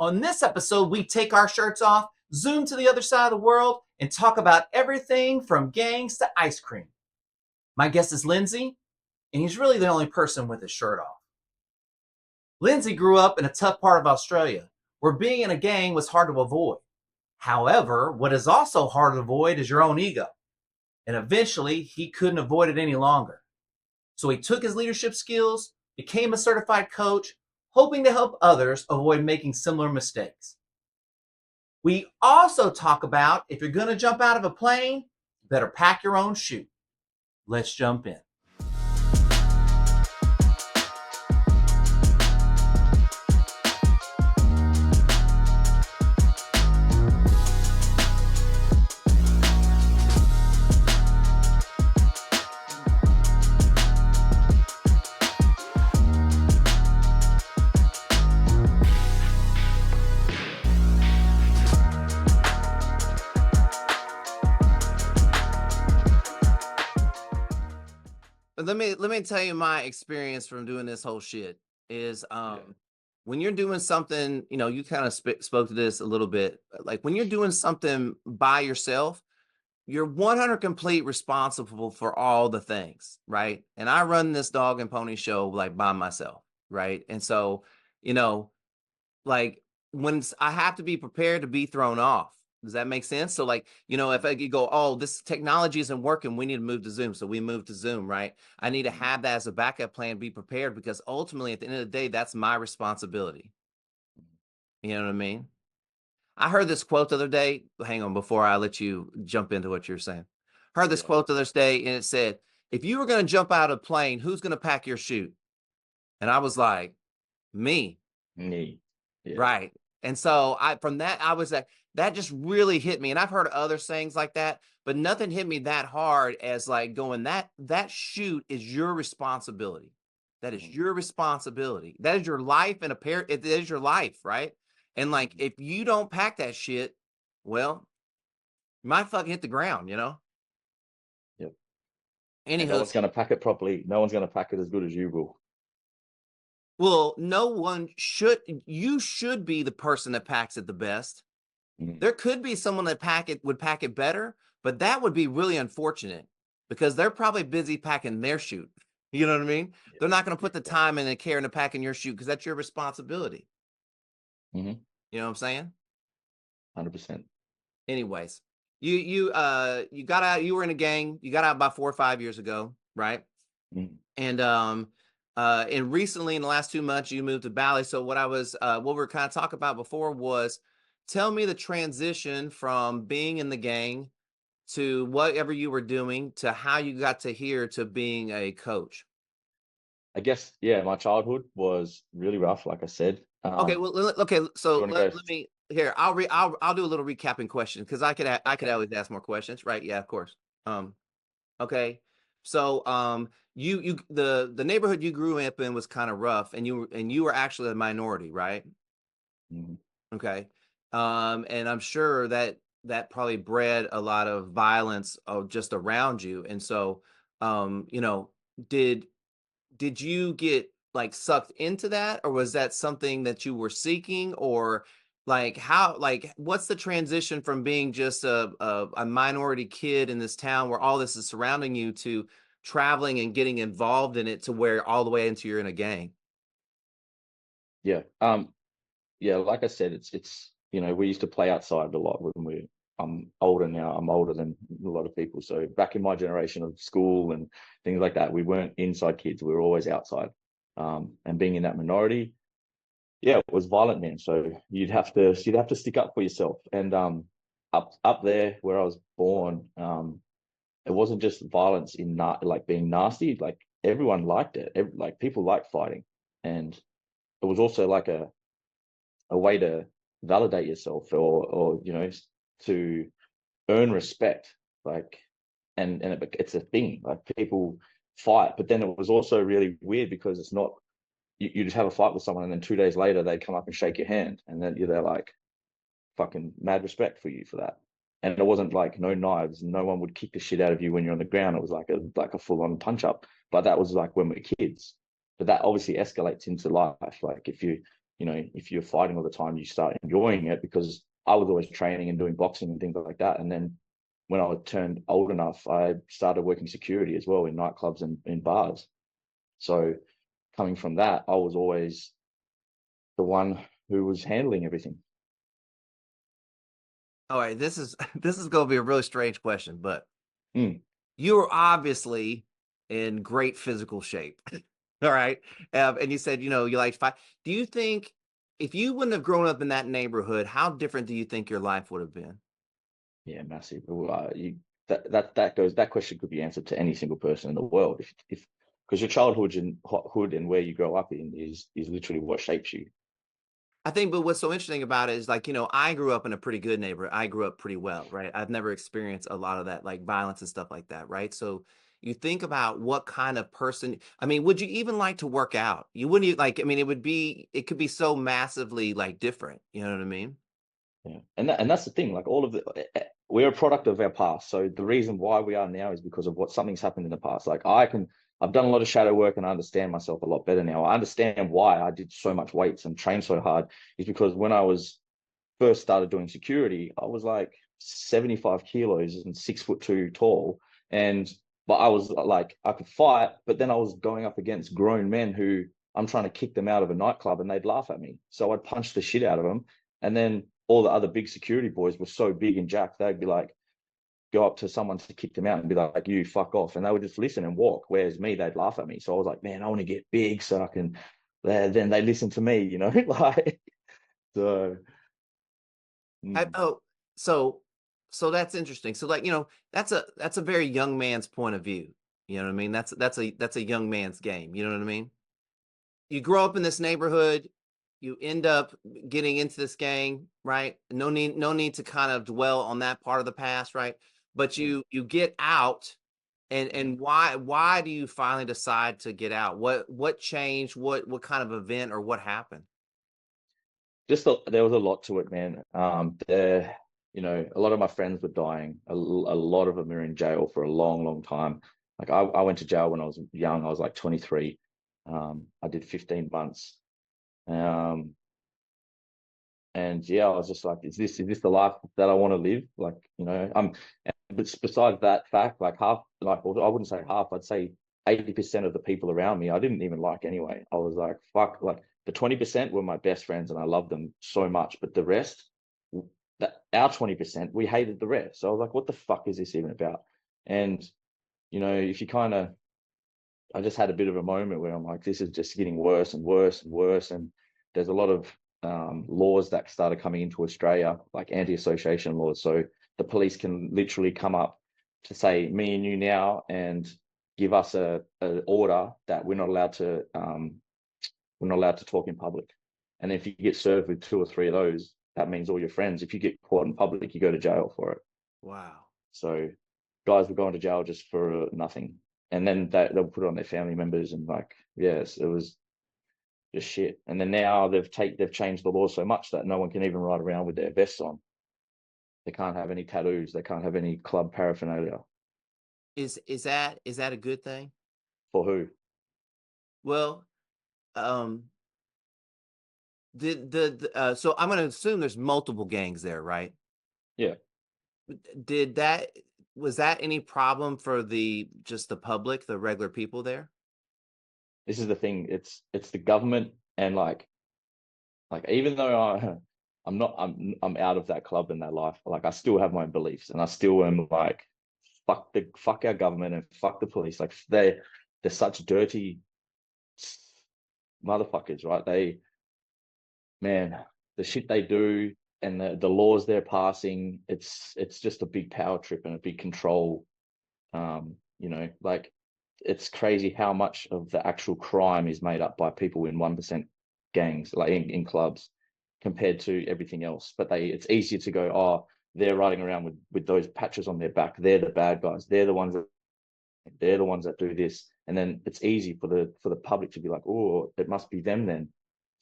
On this episode, we take our shirts off, zoom to the other side of the world, and talk about everything from gangs to ice cream. My guest is Linsey, and he's really the only person with his shirt off. Linsey grew up in a tough part of Australia, where being in a gang was hard to avoid. However, what is also hard to avoid is your own ego. And eventually, he couldn't avoid it any longer. So he took his leadership skills, became a certified coach, hoping to help others avoid making similar mistakes. We also talk about if you're going to jump out of a plane, you better pack your own chute. Let's jump in. Let me tell you my experience from doing this whole shit is when you're doing something, you know, you kind of spoke to this a little bit, like when you're doing something by yourself, you're 100 complete responsible for all the things, right? And I run this dog and pony show like by myself, right? And so, you know, like when I have to be prepared to be thrown off. Does that make sense? So like, you know, if I could go, oh, this technology isn't working, we need to move to Zoom. So we move to Zoom, right? I need to have that as a backup plan, be prepared, because ultimately at the end of the day, that's my responsibility. You know what I mean? I heard this quote the other day. Hang on, before I let you jump into what you're saying. Heard this quote the other day, and it said, if you were going to jump out of a plane, who's going to pack your chute? And I was like, me. Yeah. Right. And so from that, I was like, that just really hit me. And I've heard other sayings like that, but nothing hit me that hard as like going, that chute is your responsibility. That is your responsibility. That is your life, and it is your life, right? And like, if you don't pack that shit, well, you might fucking hit the ground, you know? Yep. Anyhow, no one's going to pack it properly. No one's going to pack it as good as you will. Well, no one should. You should be the person that packs it the best. There could be someone that would pack it better, but that would be really unfortunate because they're probably busy packing their chute. You know what I mean? Yeah. They're not going to put the time and the care into packing your chute because that's your responsibility. Mm-hmm. You know what I'm saying? 100%. Anyways, you got out. You were in a gang. You got out about 4 or 5 years ago, right? Mm-hmm. And recently in the last 2 months, you moved to Bali. So what we were kind of talking about before was, tell me the transition from being in the gang to whatever you were doing to how you got to here to being a coach. I guess, yeah, my childhood was really rough, like I said. Okay, well, okay. So let me here. I'll do a little recapping question because I could always ask more questions, right? Yeah, of course. Okay. So the neighborhood you grew up in was kind of rough, and you were actually a minority, right? Mm-hmm. Okay. And I'm sure that probably bred a lot of violence just around you. And so, you know, did you get like sucked into that, or was that something that you were seeking, or like what's the transition from being just a minority kid in this town where all this is surrounding you to traveling and getting involved in it to where all the way into you're in a gang? Yeah. Yeah, like I said, it's you know, we used to play outside a lot when I'm older now. I'm older than a lot of people. So back in my generation of school and things like that, we weren't inside kids. We were always outside. And being in that minority, yeah, it was violent then. So you'd have to stick up for yourself. And up there where I was born, it wasn't just violence in like being nasty. Like everyone liked it. Like people liked fighting, and it was also like a way to validate yourself, or you know, to earn respect. Like, and it's a thing. Like people fight, but then it was also really weird because it's not. You just have a fight with someone, and then 2 days later they come up and shake your hand, and then they're like, fucking mad respect for you for that. And it wasn't like no knives. No one would kick the shit out of you when you're on the ground. It was like a full on punch up. But that was like when we're kids. But that obviously escalates into life. Like if you you know, if you're fighting all the time, you start enjoying it, because I was always training and doing boxing and things like that. And then when I turned old enough, I started working security as well in nightclubs and in bars. So coming from that, I was always the one who was handling everything. All right, this is going to be a really strange question, but Mm. you're obviously in great physical shape. All right. And you said, you know, you like fight. Do you think if you wouldn't have grown up in that neighborhood, how different do you think your life would have been? Yeah, massive. That question could be answered to any single person in the world, if because your childhood and hood and where you grow up in is literally what shapes you. I think, but what's so interesting about it is, like, you know, I grew up in a pretty good neighborhood. I grew up pretty well, right? I've never experienced a lot of that, like violence and stuff like that, right? So you think about what kind of person, I mean, would you even like to work out? You wouldn't like, I mean, it could be so massively like different. You know what I mean? Yeah, and that's the thing. Like all of we're a product of our past. So the reason why we are now is because of what something's happened in the past. Like I've done a lot of shadow work and I understand myself a lot better now. I understand why I did so much weights and trained so hard is because when I was first started doing security, I was like 75 kilos and 6'2" tall. But I was like, I could fight, but then I was going up against grown men who I'm trying to kick them out of a nightclub and they'd laugh at me. So I'd punch the shit out of them. And then all the other big security boys were so big and jacked, they'd be like, go up to someone to kick them out and be like, you fuck off. And they would just listen and walk. Whereas me, they'd laugh at me. So I was like, man, I want to get big so I can, then they listen to me, you know, like, so. Oh, so that's interesting. So, like, you know, that's a very young man's point of view. You know what I mean? That's a young man's game. You know what I mean? You grow up in this neighborhood, you end up getting into this gang, right? No need to kind of dwell on that part of the past, right? But you get out, and why do you finally decide to get out? What changed? What kind of event or what happened? There was a lot to it, man. You know, a lot of my friends were dying. A lot of them are in jail for a long, long time. Like I went to jail when I was young. I was like 23. I did 15 months. Um, and yeah, I was just like, is this the life that I want to live? Like, you know, but besides that fact, like well, I wouldn't say half, I'd say 80% of the people around me, I didn't even like anyway. I was like, fuck, like the 20% were my best friends and I loved them so much, but the rest, our 20%, we hated the rest. So I was like, what the fuck is this even about? And, you know, if you kind of, I just had a bit of a moment where I'm like, this is just getting worse and worse and worse. And there's a lot of laws that started coming into Australia, like anti-association laws. So the police can literally come up to say, me and you now, and give us a order that we're not allowed to talk in public. And if you get served with 2 or 3 of those, that means all your friends. If you get caught in public, you go to jail for it. Wow. So guys were going to jail just for nothing. And then they'll put it on their family members and like, yes, it was just shit. And then now they've changed the law so much that no one can even ride around with their vests on. They can't have any tattoos. They can't have any club paraphernalia. Is that a good thing? For who? Well, um, so I'm going to assume there's multiple gangs there, right? Yeah. Was that any problem for just the public, the regular people there? This is the thing. It's the government and like even though I'm out of that club and that life, like I still have my beliefs and I still am like fuck our government and fuck the police. Like they're such dirty motherfuckers, right? Man, the shit they do and the laws they're passing, it's just a big power trip and a big control. You know, like it's crazy how much of the actual crime is made up by people in 1% gangs, like in clubs, compared to everything else. But it's easier to go, oh, they're riding around with those patches on their back. They're the bad guys. They're the ones that do this. And then it's easy for the public to be like, oh, it must be them then.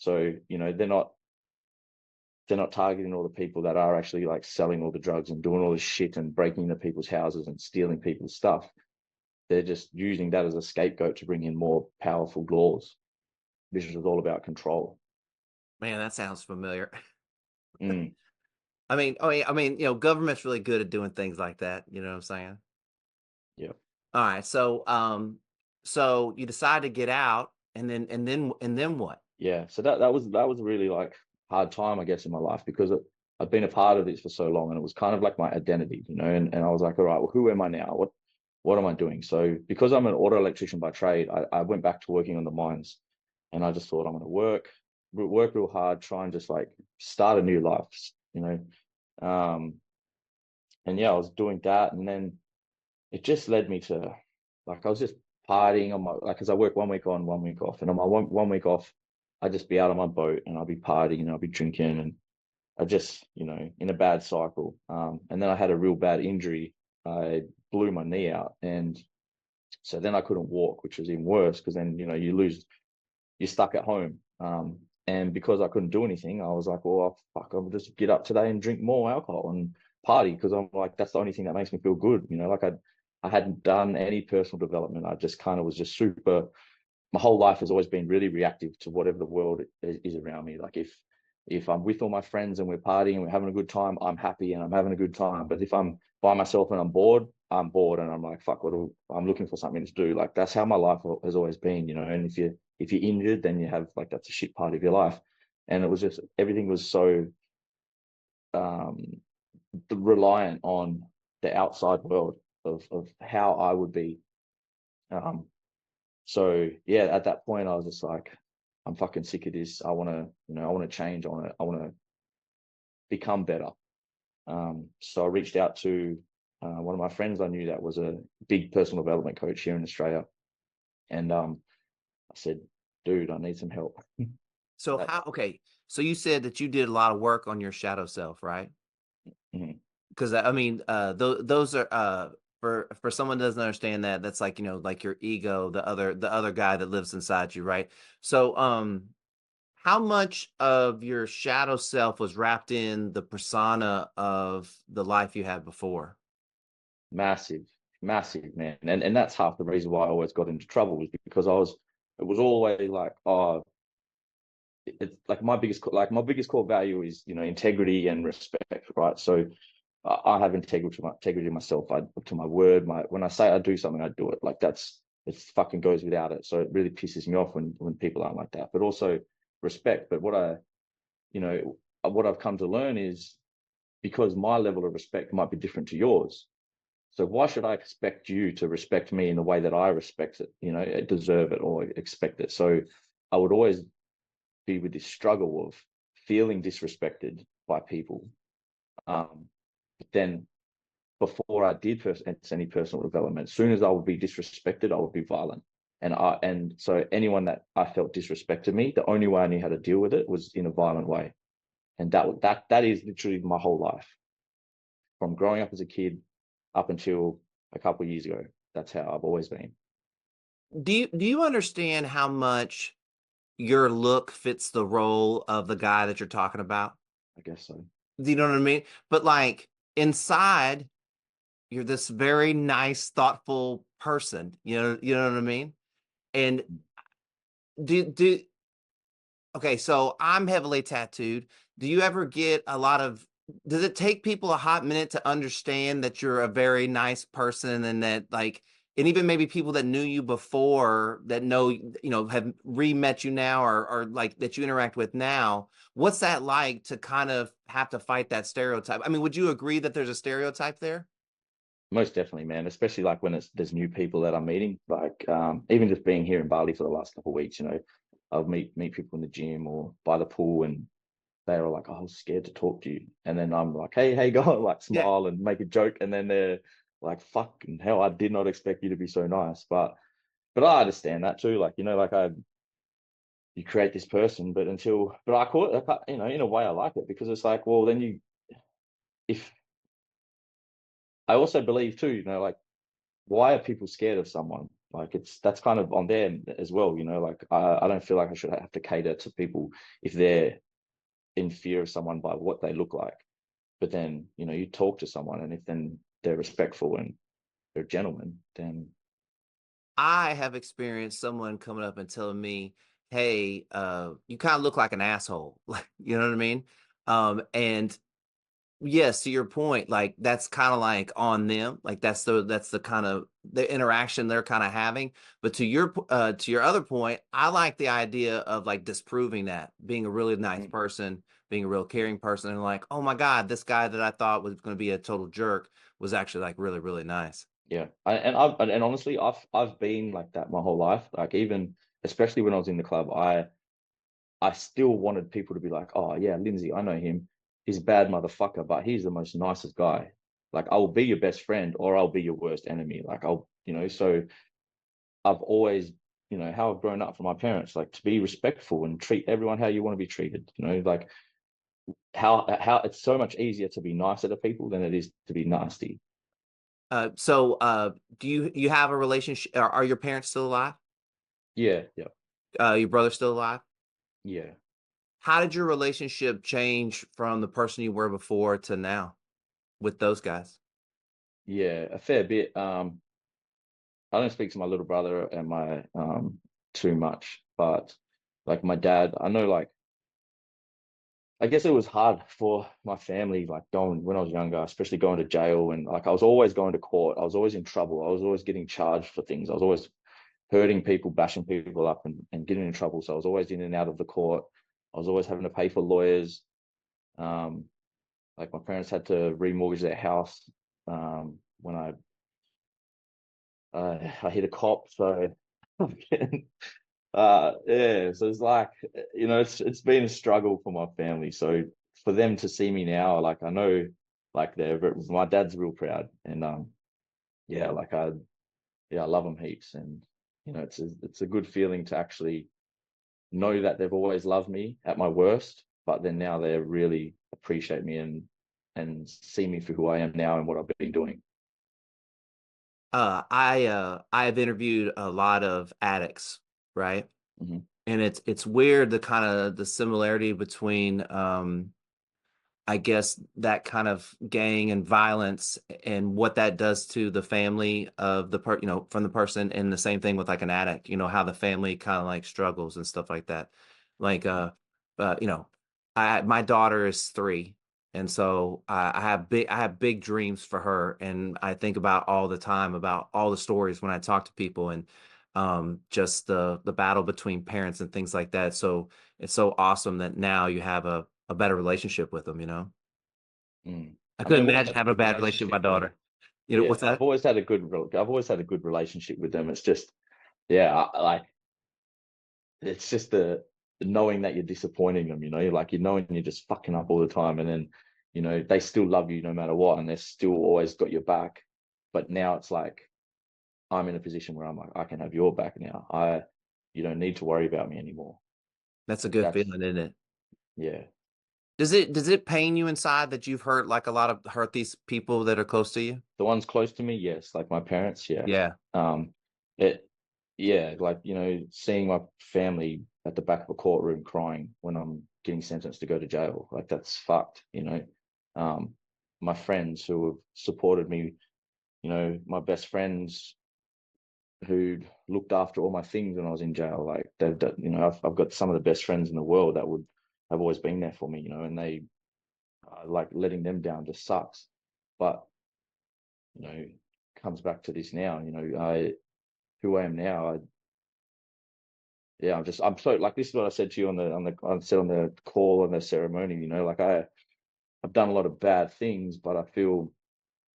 So, you know, they're not targeting all the people that are actually like selling all the drugs and doing all this shit and breaking into people's houses and stealing people's stuff. They're just using that as a scapegoat to bring in more powerful laws, which is all about control. Man, that sounds familiar. Mm, I mean, government's really good at doing things like that. You know what I'm saying? yeah. All right. So you decide to get out, and then what? Yeah. So that was really like hard time, I guess, in my life because I've been a part of this for so long, and it was kind of like my identity, and I was like, all right, well, who am I now? What am I doing? So because I'm an auto electrician by trade, I went back to working on the mines, and I just thought I'm going to work real hard, try and just like start a new life. Um, and yeah, I was doing that, and then it just led me to like I was just partying on my like because I work 1 week on, 1 week off, and on my one week off, I'd just be out on my boat and I'd be partying and I'd be drinking and I just in a bad cycle. And then I had a real bad injury. I blew my knee out, and so then I couldn't walk, which was even worse because then you're stuck at home. And because I couldn't do anything, I was like, well, fuck, I'll just get up today and drink more alcohol and party because I'm like, that's the only thing that makes me feel good. Like I hadn't done any personal development. I just kind of was just super. My whole life has always been really reactive to whatever the world is around me. Like if I'm with all my friends and we're partying and we're having a good time, I'm happy and I'm having a good time. But if I'm by myself and I'm bored and I'm like, fuck, I'm looking for something to do. Like that's how my life has always been. And if you're injured, then you have like that's a shit part of your life. And it was just everything was so um, reliant on the outside world of how I would be. Um, so yeah, at that point, I was just like, I'm fucking sick of this. I want to change. I want to become better. So I reached out to one of my friends I knew that was a big personal development coach here in Australia, and I said, dude, I need some help. So That, okay. So you said that you did a lot of work on your shadow self, right? mhm. Because I mean, those are for someone that doesn't understand that, that's like like your ego, the other guy that lives inside you, right? So how much of your shadow self was wrapped in the persona of the life you had before? Massive, massive, man. And that's half the reason why I always got into trouble was because it was always like, oh, it's like my biggest core value is, integrity and respect, right? So I have integrity myself. To my word, when I say I do something, I do it. Like it fucking goes without it. So it really pisses me off when people aren't like that. But also respect. But what I've come to learn is because my level of respect might be different to yours. So why should I expect you to respect me in the way that I respect it, deserve it or expect it? So I would always be with this struggle of feeling disrespected by people. But then before I did any personal development, as soon as I would be disrespected, I would be violent. And so anyone that I felt disrespected me, the only way I knew how to deal with it was in a violent way. And that is literally my whole life. From growing up as a kid up until a couple of years ago. That's how I've always been. Do you understand how much your look fits the role of the guy that you're talking about? I guess so. Do you know what I mean? But like inside, you're this very nice, thoughtful person. You know what I mean? And do okay, so I'm heavily tattooed. Do you ever get a lot of does it take people a hot minute to understand that you're a very nice person and that like and even maybe people that knew you before that have re-met you now or like that you interact with now, what's that like to kind of have to fight that stereotype? I mean, would you agree that there's a stereotype there? Most definitely, man. Especially like when there's new people that I'm meeting. Like even just being here in Bali for the last couple of weeks, I'll meet people in the gym or by the pool, and they're all like, "Oh, I was scared to talk to you," and then I'm like, "Hey, go," like Yeah. smile and make a joke, and then they're like, "Fucking hell, I did not expect you to be so nice," but I understand that too. Like you create this person, but I call it, in a way, I like it because it's like, well, then if I also believe too, like, why are people scared of someone? Like, that's kind of on them as well, like, I don't feel like I should have to cater to people if they're in fear of someone by what they look like. But then, you talk to someone and if then they're respectful and they're a gentleman, then I have experienced someone coming up and telling me hey, you kind of look like an asshole. Like, you know what I mean? And yes, to your point, like that's kind of like on them. Like that's the kind of the interaction they're kind of having. But to your other point, I like the idea of like disproving that, being a really nice Mm. person, being a real caring person, and like, oh my God, this guy that I thought was going to be a total jerk was actually like really, really nice. Yeah, and honestly, I've been like that my whole life. Like even especially when I was in the club, I still wanted people to be like, oh yeah, Linsey, I know him. He's a bad motherfucker, but he's the most nicest guy. Like I'll be your best friend or I'll be your worst enemy. Like so I've always, how I've grown up from my parents, like to be respectful and treat everyone how you want to be treated. Like how it's so much easier to be nicer to people than it is to be nasty. Do you have a relationship? Are your parents still alive? Yeah, yeah, Your brother still alive? yeah. How did your relationship change from the person you were before to now with those guys? Yeah, a fair bit. I don't speak to my little brother and my too much, but like my dad, I know like I guess it was hard for my family, like going when I was younger, especially going to jail and like I was always going to court. I was always in trouble. I was always getting charged for things. I was always hurting people, bashing people up and getting in trouble. So I was always in and out of the court. I was always having to pay for lawyers. Um, like my parents had to remortgage their house when I hit a cop. So yeah, so it's like it's been a struggle for my family. So for them to see me now, like I know, like my dad's real proud, and yeah, like I love them heaps, and it's a good feeling to actually know that they've always loved me at my worst, but then now they really appreciate me and see me for who I am now and what I've been doing. I've interviewed a lot of addicts, right? Hmm. And it's weird the kind of the similarity between I guess that kind of gang and violence and what that does to the family of from the person, and the same thing with like an addict, how the family kind of like struggles and stuff like that. Like my daughter is 3, and so I have big dreams for her, and I think about all the time about all the stories when I talk to people, and just the battle between parents and things like that. So it's so awesome that now you have a better relationship with them. Mm. I I mean, couldn't I've always imagine had a having a good bad relationship with relationship my with daughter. Yeah, What's that? I've always had a good relationship with them. It's just, yeah, like it's just the knowing that you're disappointing them. You're like knowing you're just fucking up all the time, and then they still love you no matter what, and they're still always got your back. But now it's like I'm in a position where I'm like I can have your back now. You don't need to worry about me anymore. That's a Like good that's feeling, isn't it? yeah. Does it pain you inside that you've hurt these people that are close to you? The ones close to me, yes, like my parents, yeah. Yeah. Um, it, yeah, like seeing my family at the back of a courtroom crying when I'm getting sentenced to go to jail, like that's fucked. Um, my friends who have supported me, my best friends who looked after all my things when I was in jail, like I've got some of the best friends in the world that would have always been there for me, and they like letting them down just sucks. But you know, comes back to this now. Who I am now. I'm so like this is what I said to you I said on the call and the ceremony. Like I've done a lot of bad things, but I feel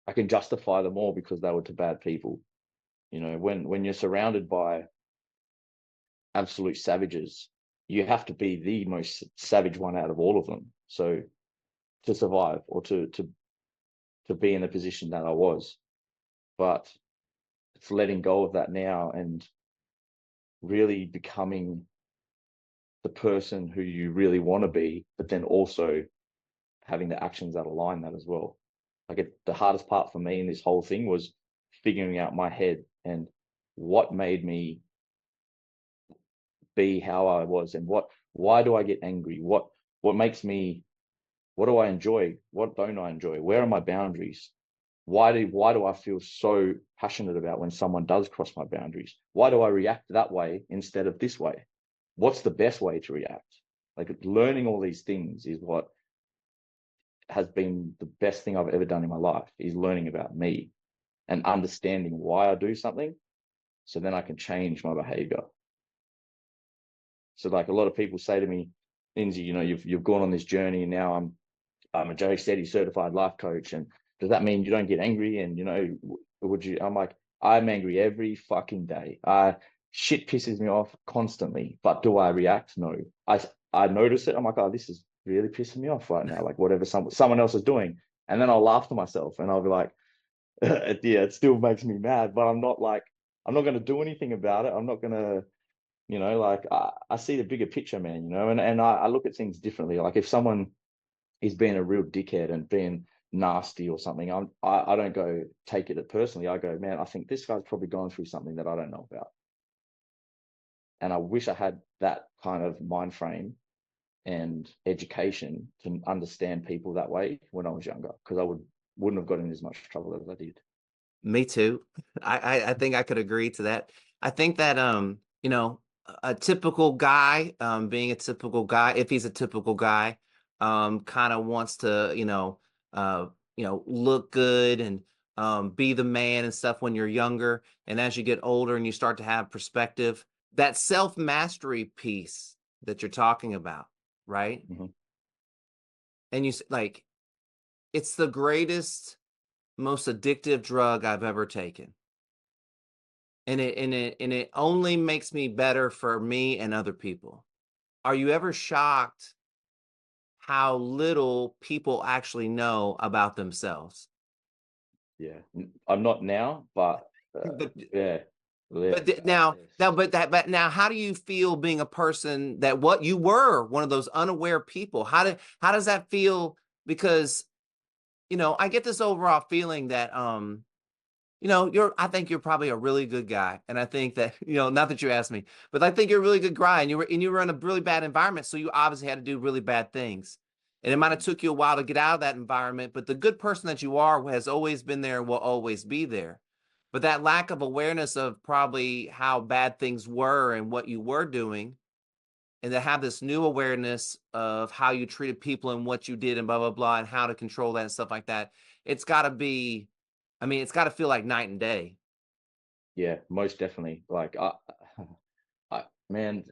I can justify them all because they were to bad people. When you're surrounded by absolute savages, you have to be the most savage one out of all of them. So to survive or to be in the position that I was, but it's letting go of that now and really becoming the person who you really want to be, but then also having the actions that align that as well. The hardest part for me in this whole thing was figuring out my head and what made me be how I was and why do I get angry? What makes me, what do I enjoy? What don't I enjoy? Where are my boundaries? Why do I feel so passionate about when someone does cross my boundaries? Why do I react that way instead of this way? what's the best way to react? Like learning all these things is what has been the best thing I've ever done in my life, is learning about me and understanding why I do something, so then I can change my behavior. So like a lot of people say to me, Linsey, you know, you've gone on this journey, and now I'm a Joe Steady certified life coach, and does that mean you don't get angry? And you know, would you? I'm like, I'm angry every fucking day. Shit pisses me off constantly, but do I react? No. I notice it. I'm like, oh, this is really pissing me off right now. Like whatever someone else is doing, and then I'll laugh to myself, and I'll be like, yeah, it still makes me mad, but I'm not going to do anything about it. I'm not going to, you know, like I see the bigger picture, man. You know, and I look at things differently. Like if someone is being a real dickhead and being nasty or something, I don't go take it personally. I go, man, I think this guy's probably going through something that I don't know about. And I wish I had that kind of mind frame and education to understand people that way when I was younger, because I wouldn't have gotten in as much trouble as I did. Me too. I think I could agree to that. I think that you know, a typical guy, being a typical guy, if he's a typical guy, kind of wants to, look good and be the man and stuff when you're younger. And as you get older and you start to have perspective, that self-mastery piece that you're talking about, right? Mm-hmm. And like, it's the greatest, most addictive drug I've ever taken. And it only makes me better for me and other people. Are you ever shocked how little people actually know about themselves? Yeah, I'm not now, but But yeah. but now, how do you feel being a person that what you were one of those unaware people? How does that feel? Because I get this overall feeling that I think you're probably a really good guy. And I think that, not that you asked me, but I think you're a really good guy, and you were in a really bad environment. So you obviously had to do really bad things. And it might have took you a while to get out of that environment, but the good person that you are has always been there and will always be there. But that lack of awareness of probably how bad things were and what you were doing, and to have this new awareness of how you treated people and what you did and blah, blah, blah, and how to control that and stuff like that. It's got to be, it's got to feel like night and day. Yeah, most definitely. Like man,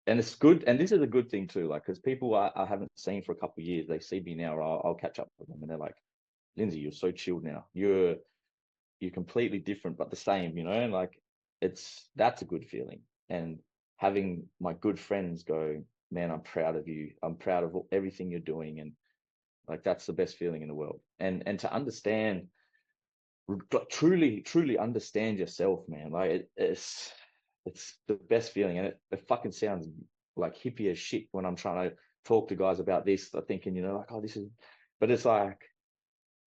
and it's good, and this is a good thing too, like because people I haven't seen for a couple of years, they see me now, or I'll catch up with them, and they're like, Linsey, you're so chilled now, you're completely different but the same, and like that's a good feeling. And having my good friends go, man, I'm proud of you, I'm proud of everything you're doing, and like that's the best feeling in the world. And to understand, truly understand yourself, man, like it's the best feeling. And it fucking sounds like hippie as shit when I'm trying to talk to guys about this. I'm thinking, like, oh, this is, but it's like,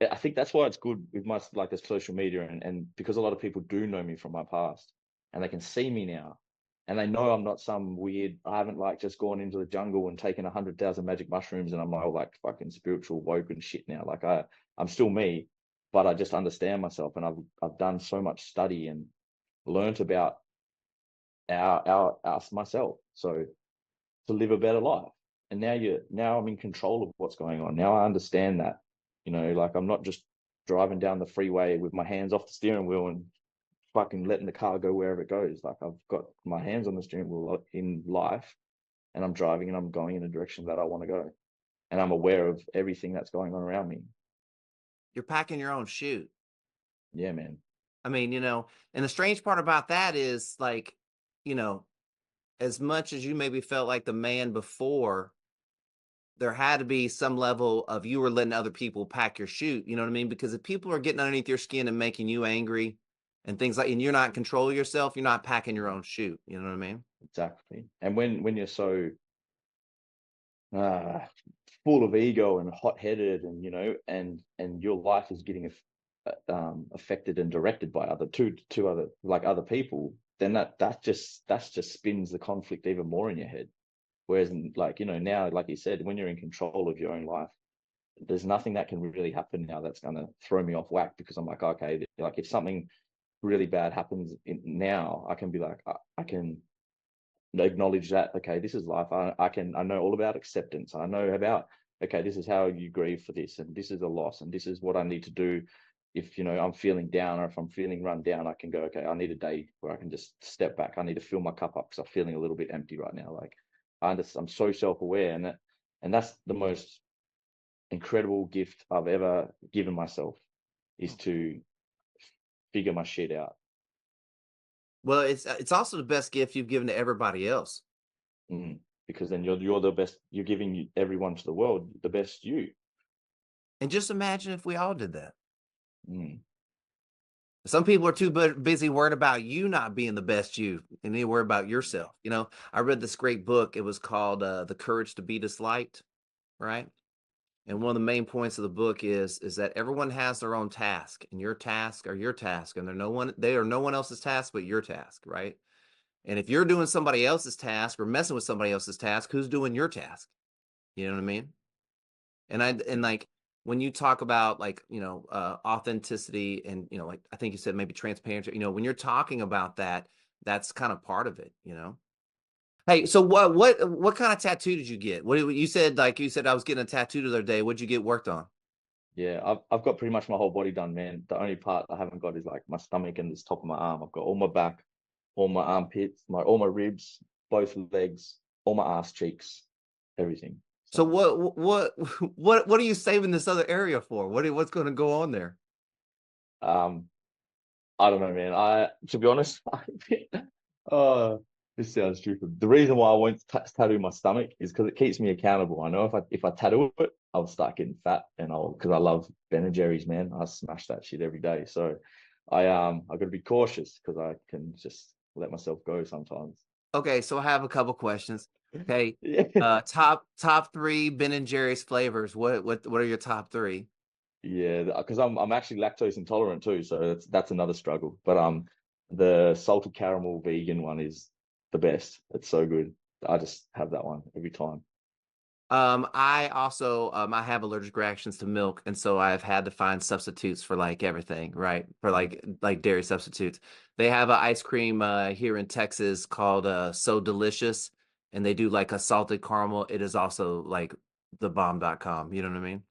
I think that's why it's good with my, like, the social media, and because a lot of people do know me from my past, and they can see me now, and they know I'm not some weird, I haven't like just gone into the jungle and taken 100,000 magic mushrooms and I'm all like fucking spiritual woke and shit now. Like I'm still me, but I just understand myself, and I've done so much study and learnt about myself, so to live a better life. And now I'm in control of what's going on. Now I understand that, like I'm not just driving down the freeway with my hands off the steering wheel and fucking letting the car go wherever it goes. Like I've got my hands on the steering wheel in life, and I'm driving, and I'm going in a direction that I want to go, and I'm aware of everything that's going on around me. You're packing your own chute. Yeah, man. And the strange part about that is, like, as much as you maybe felt like the man before, there had to be some level of you were letting other people pack your chute. You know what I mean? Because if people are getting underneath your skin and making you angry and things like, and you're not in control of yourself, you're not packing your own chute. You know what I mean? Exactly. And when you're so full of ego and hot-headed, and and your life is getting affected and directed by other people, then that just spins the conflict even more in your head. Whereas like, now, like you said, when you're in control of your own life, there's nothing that can really happen now that's going to throw me off whack, because I'm like, okay, like if something really bad happens now, I can be like, I can acknowledge that, okay, this is life. I know all about acceptance. I know about, okay, this is how you grieve for this, and this is a loss, and this is what I need to do. If, you know, I'm feeling down, or if I'm feeling run down, I can go, okay, I need a day where I can just step back. I need to fill my cup up because I'm feeling a little bit empty right now. Like, I'm so self-aware, and that's the most incredible gift I've ever given myself, is to figure my shit out. Well, it's also the best gift you've given to everybody else. Because then you're the best. You're giving everyone to the world the best you. And just imagine if we all did that. Mm. Some people are too busy worried about you not being the best you, and they worry about yourself. You know, I read this great book. It was called The Courage to Be Disliked, right? And one of the main points of the book is that everyone has their own task, and your task are your task, and they are no one else's task but your task, right? And if you're doing somebody else's task or messing with somebody else's task, who's doing your task? You know what I mean? And like when you talk about, like, you know, authenticity, and, you know, like I think you said maybe transparency, you know, when you're talking about that, that's kind of part of it, you know? Hey, so what kind of tattoo did you get? What you said, like you said, I was getting a tattoo the other day. What'd you get worked on? Yeah, I've got pretty much my whole body done, man. The only part I haven't got is like my stomach and this top of my arm. I've got all my back, all my armpits, all my ribs, both legs, all my ass cheeks, everything. So what are you saving this other area for? What's going to go on there? I don't know, man. To be honest, this sounds stupid. The reason why I won't tattoo my stomach is because it keeps me accountable. I know if I tattoo it, I'll start getting fat, and because I love Ben and Jerry's, man. I smash that shit every day. So I got to be cautious because I can just let myself go sometimes. Okay, so I have a couple questions. Okay, Yeah. top three Ben and Jerry's flavors. What are your top three? Yeah, because I'm actually lactose intolerant too, so that's another struggle. But the salted caramel vegan one is the best. It's so good. I just have that one every time. I also I have allergic reactions to milk, and so I've had to find substitutes for like everything, right? For like dairy substitutes. They have an ice cream here in Texas called So Delicious, and they do like a salted caramel. It is also like the bomb.com, you know what I mean?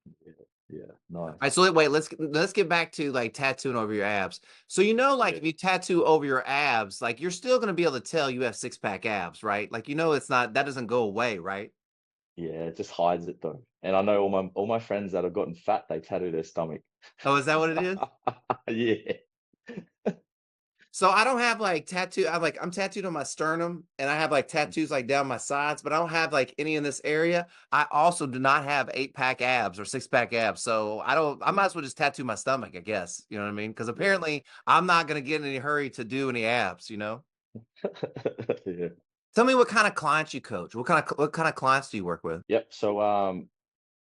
Yeah, nice. All right, so wait, let's get back to like tattooing over your abs. So, you know, like if you tattoo over your abs, like you're still gonna be able to tell you have six-pack abs, right? Like, you know, that doesn't go away, right? Yeah, it just hides it though. And I know all my friends that have gotten fat, they tattoo their stomach. Oh, is that what it is? Yeah. So I don't have like tattoo. I'm tattooed on my sternum, and I have like tattoos like down my sides, but I don't have like any in this area. I also do not have 8-pack abs or 6-pack abs. So I might as well just tattoo my stomach, I guess. You know what I mean? Because apparently I'm not going to get in any hurry to do any abs, you know? Yeah. Tell me what kind of clients you coach. What kind of clients do you work with? Yep. So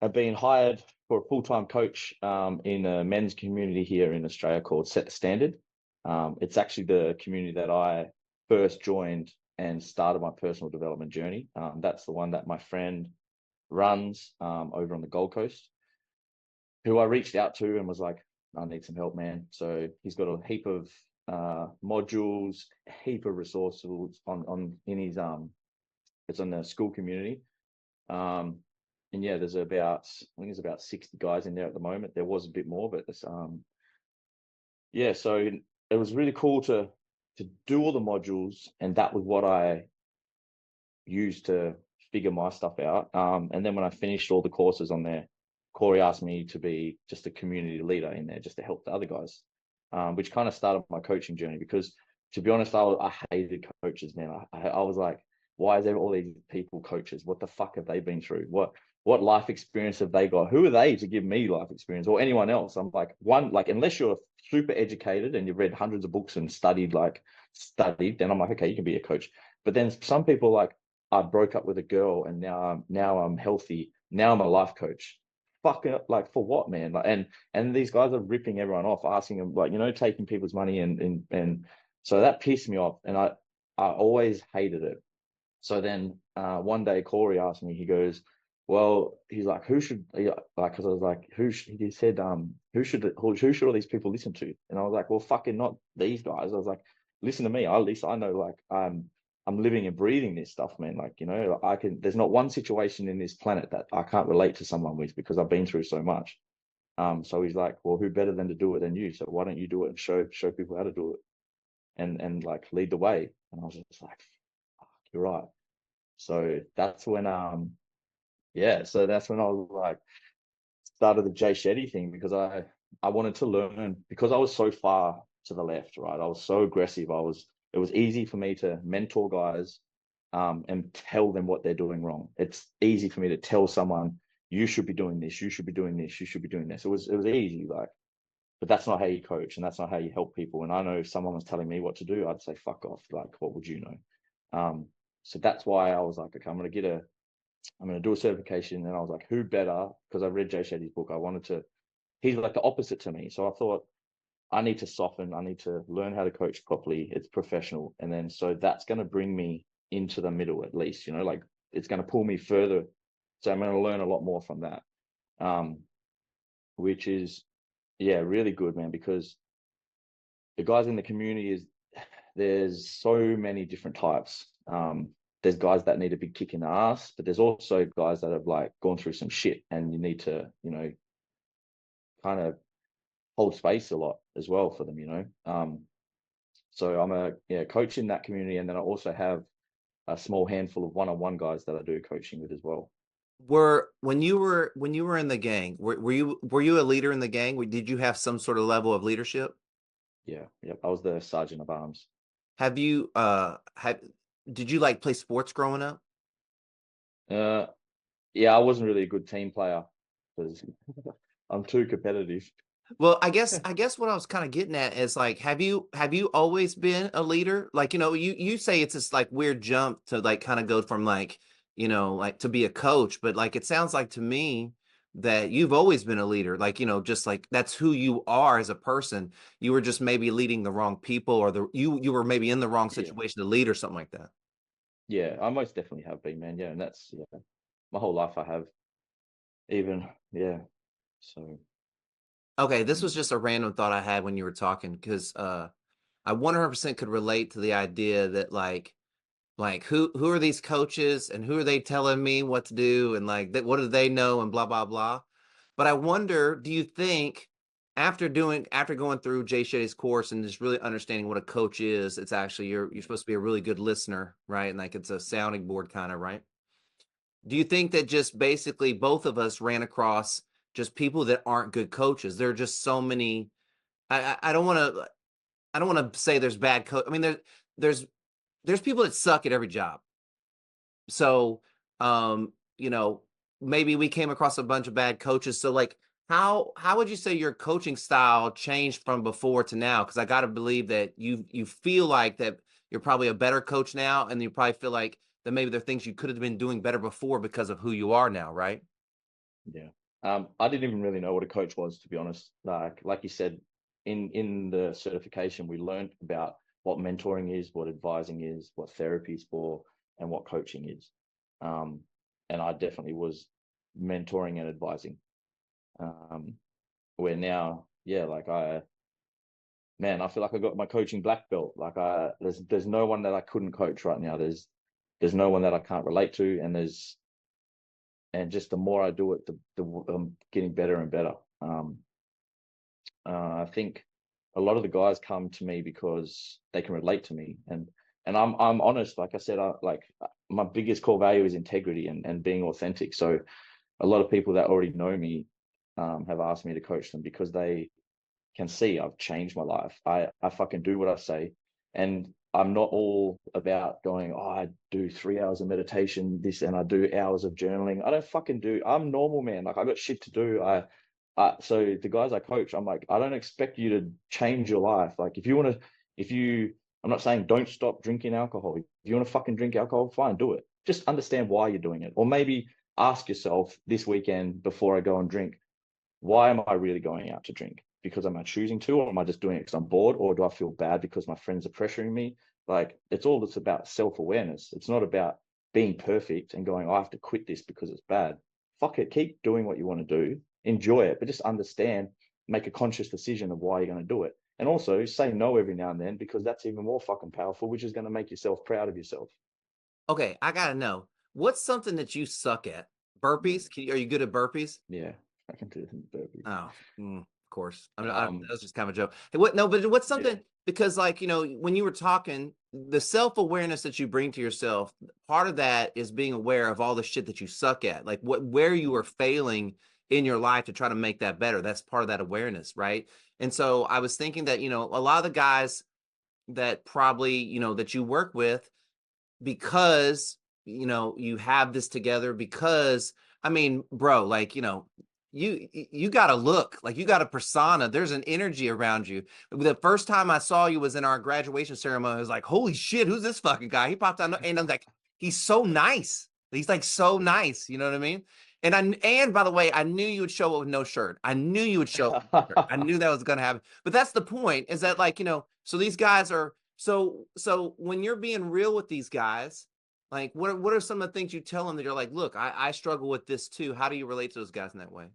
I've been hired for a full-time coach in a men's community here in Australia called Set the Standard. It's actually the community that I first joined and started my personal development journey. That's the one that my friend runs over on the Gold Coast, who I reached out to and was like, I need some help, man. So he's got a heap of modules, a heap of resources on in his it's on the school community. And yeah, I think there's about 60 guys in there at the moment. There was a bit more, but it's yeah, so it was really cool to do all the modules, and that was what I used to figure my stuff out. And then when I finished all the courses on there, Corey asked me to be just a community leader in there, just to help the other guys, which kind of started my coaching journey. Because to be honest, I hated coaches, man. I was like, why is there all these people coaches? What the fuck have they been through? What life experience have they got? Who are they to give me life experience, or anyone else? I'm like, unless you're super educated and you've read hundreds of books and studied, then I'm like, okay, you can be a coach. But then some people, like, I broke up with a girl and now I'm healthy. Now I'm a life coach. Fuck it, like, for what, man? Like, and these guys are ripping everyone off, asking them, like, taking people's money, and so that pissed me off, and I always hated it. So then one day Corey asked me, he goes, well, he's like, because I was like, he said, who should all these people listen to? And I was like, well, fucking not these guys. I was like, listen to me. At least I know, like, I'm living and breathing this stuff, man. Like, there's not one situation in this planet that I can't relate to someone with because I've been through so much. So he's like, well, who better than to do it than you? So why don't you do it and show people how to do it and like lead the way? And I was just like, fuck, you're right. So that's when so that's when I was like started the Jay Shetty thing, because I wanted to learn, because I was so far to the left, right? I was so aggressive. It was easy for me to mentor guys and tell them what they're doing wrong. It's easy for me to tell someone, you should be doing this, you should be doing this, you should be doing this. It was easy, like, but that's not how you coach, and that's not how you help people. And I know if someone was telling me what to do, I'd say, fuck off. Like, what would you know? So that's why I was like, okay, I'm going to do a certification. And I was like, who better? Because I read Jay Shetty's book. He's like the opposite to me. So I thought, I need to soften. I need to learn how to coach properly. It's professional. And then, so that's going to bring me into the middle, at least, like it's going to pull me further. So I'm going to learn a lot more from that. Which is, really good, man, because the guys in the community there's so many different types. There's guys that need a big kick in the ass, but there's also guys that have like gone through some shit, and you need to, kind of hold space a lot as well for them. So I'm a coach in that community, and then I also have a small handful of one-on-one guys that I do coaching with as well. When you were in the gang, were you a leader in the gang? Did you have some sort of level of leadership? Yeah, I was the sergeant of arms. Have you did you like play sports growing up? Yeah, I wasn't really a good team player because I'm too competitive. Well, I guess what I was kind of getting at is like, have you always been a leader? Like, you say it's this like weird jump to like kind of go from like, like to be a coach, but like it sounds like to me that you've always been a leader. Like, just like that's who you are as a person. You were just maybe leading the wrong people, or you were maybe in the wrong situation to lead or something like that. Yeah, I most definitely have been, man. Yeah, and that's my whole life I have. Even so. Okay, this was just a random thought I had when you were talking, because I 100% could relate to the idea that like who are these coaches and who are they telling me what to do, and like what do they know and blah blah blah. But I wonder, do you think after going through Jay Shetty's course and just really understanding what a coach is, it's actually you're supposed to be a really good listener, right? And like it's a sounding board kind of, right? Do you think that just basically both of us ran across just people that aren't good coaches? There are just so many. I don't want to say there's bad coach. I mean, there's people that suck at every job. So, maybe we came across a bunch of bad coaches. So like, how would you say your coaching style changed from before to now? Because I got to believe that you feel like that you're probably a better coach now, and you probably feel like that maybe there are things you could have been doing better before because of who you are now, right? Yeah. I didn't even really know what a coach was, to be honest. Like you said, in the certification, we learned about what mentoring is, what advising is, what therapy is for, and what coaching is. And I definitely was mentoring and advising. Where now, I feel like I got my coaching black belt. Like there's no one that I couldn't coach right now. There's no one that I can't relate to, and just the more I do it, the I'm getting better and better. I think a lot of the guys come to me because they can relate to me, and I'm honest. Like I said, my biggest core value is integrity and being authentic. So a lot of people that already know me have asked me to coach them because they can see I've changed my life. I fucking do what I say, and I'm not all about going, oh, I do 3 hours of meditation, this, and I do hours of journaling. I don't fucking do. I'm normal, man. Like I got shit to do. So the guys I coach, I'm like, I don't expect you to change your life. Like I'm not saying don't stop drinking alcohol. If you want to fucking drink alcohol, fine, do it. Just understand why you're doing it. Or maybe ask yourself this weekend before I go and drink, why am I really going out to drink? Because am I choosing to, or am I just doing it because I'm bored, or do I feel bad because my friends are pressuring me? Like it's about self-awareness. It's not about being perfect and going, I have to quit this because it's bad. Fuck it, keep doing what you want to do, enjoy it, but just understand, make a conscious decision of why you're going to do it. And also say no every now and then, because that's even more fucking powerful, which is going to make yourself proud of yourself. Okay, I gotta know, what's something that you suck at? Burpees? Are you good at burpees? Yeah, I can do burpees. Oh, of course. Um, that was just kind of a joke. Hey, what? No, but what's yeah. something, because, like, when you were talking, the self-awareness that you bring to yourself, part of that is being aware of all the shit that you suck at, like where you are failing in your life to try to make that better. That's part of that awareness, right? And so I was thinking that, a lot of the guys that probably, that you work with, because you have this together, because I mean, bro, like, you got a look, like, you got a persona, there's an energy around you. The first time I saw you was in our graduation ceremony. I was like, holy shit, who's this fucking guy? He popped out, and I'm like, he's so nice. He's like so nice, you know what I mean? And by the way, I knew you would show up with no shirt. I knew you would show up with no shirt. I knew that was gonna happen. But that's the point, is that, like, so these guys are, so when you're being real with these guys, like, what are some of the things you tell them that you're like, look, I struggle with this too. How do you relate to those guys in that way?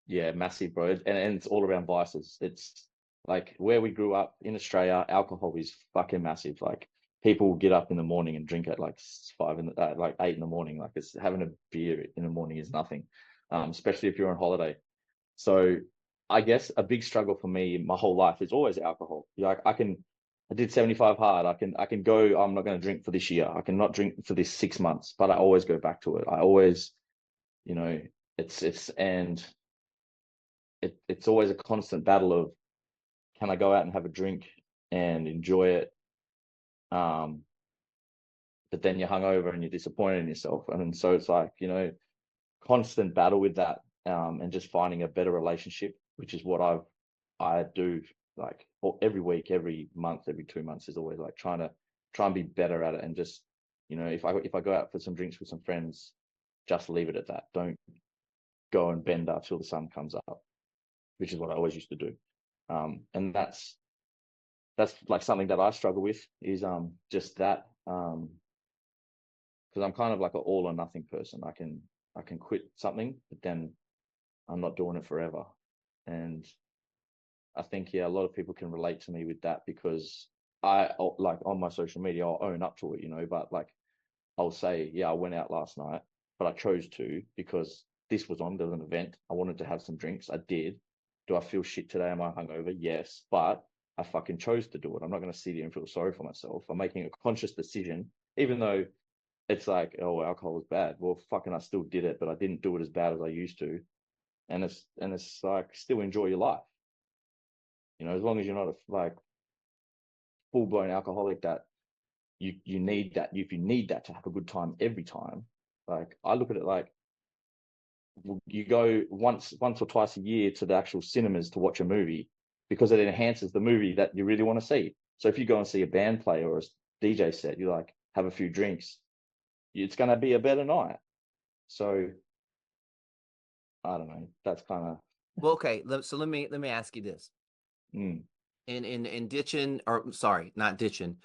Yeah, massive, bro. And it's all around vices. It's like where we grew up in Australia, alcohol is fucking massive. Like, people get up in the morning and drink at like like 8 in the morning. Like, it's having a beer in the morning is nothing, especially if you're on holiday. So I guess a big struggle for me my whole life is always alcohol. Like, I did 75 hard. I can go, I'm not going to drink for this year. I cannot drink for this 6 months, but I always go back to it. I always, you know, and it's always a constant battle of, can I go out and have a drink and enjoy it? But then you're hungover and you're disappointed in yourself. And so it's like, constant battle with that, and just finding a better relationship, which is what I do, like, every week, every month, every 2 months, is always like try and be better at it. And just, if I go out for some drinks with some friends, just leave it at that. Don't go and bend up till the sun comes up, which is what I always used to do. And that's like something that I struggle with, is just that, because I'm kind of like an all or nothing person. I can quit something, but then I'm not doing it forever. And I think, yeah, a lot of people can relate to me with that, because like, on my social media, I'll own up to it, but like, I'll say, yeah, I went out last night, but I chose to because this was on. There was an event. I wanted to have some drinks. I did. Do I feel shit today? Am I hungover? Yes, but I fucking chose to do it. I'm not going to sit here and feel sorry for myself. I'm making a conscious decision, even though it's like, oh, alcohol is bad. Well, fucking, I still did it, but I didn't do it as bad as I used to. And it's like, still enjoy your life. As long as you're not like full blown alcoholic that you need that. If you need that to have a good time every time, like, I look at it like, you go once or twice a year to the actual cinemas to watch a movie, because it enhances the movie that you really want to see. So if you go and see a band play or a DJ set, you like have a few drinks, it's going to be a better night. So I don't know. That's kind of Well, okay. So let me ask you this. In ditching, or sorry, not ditching,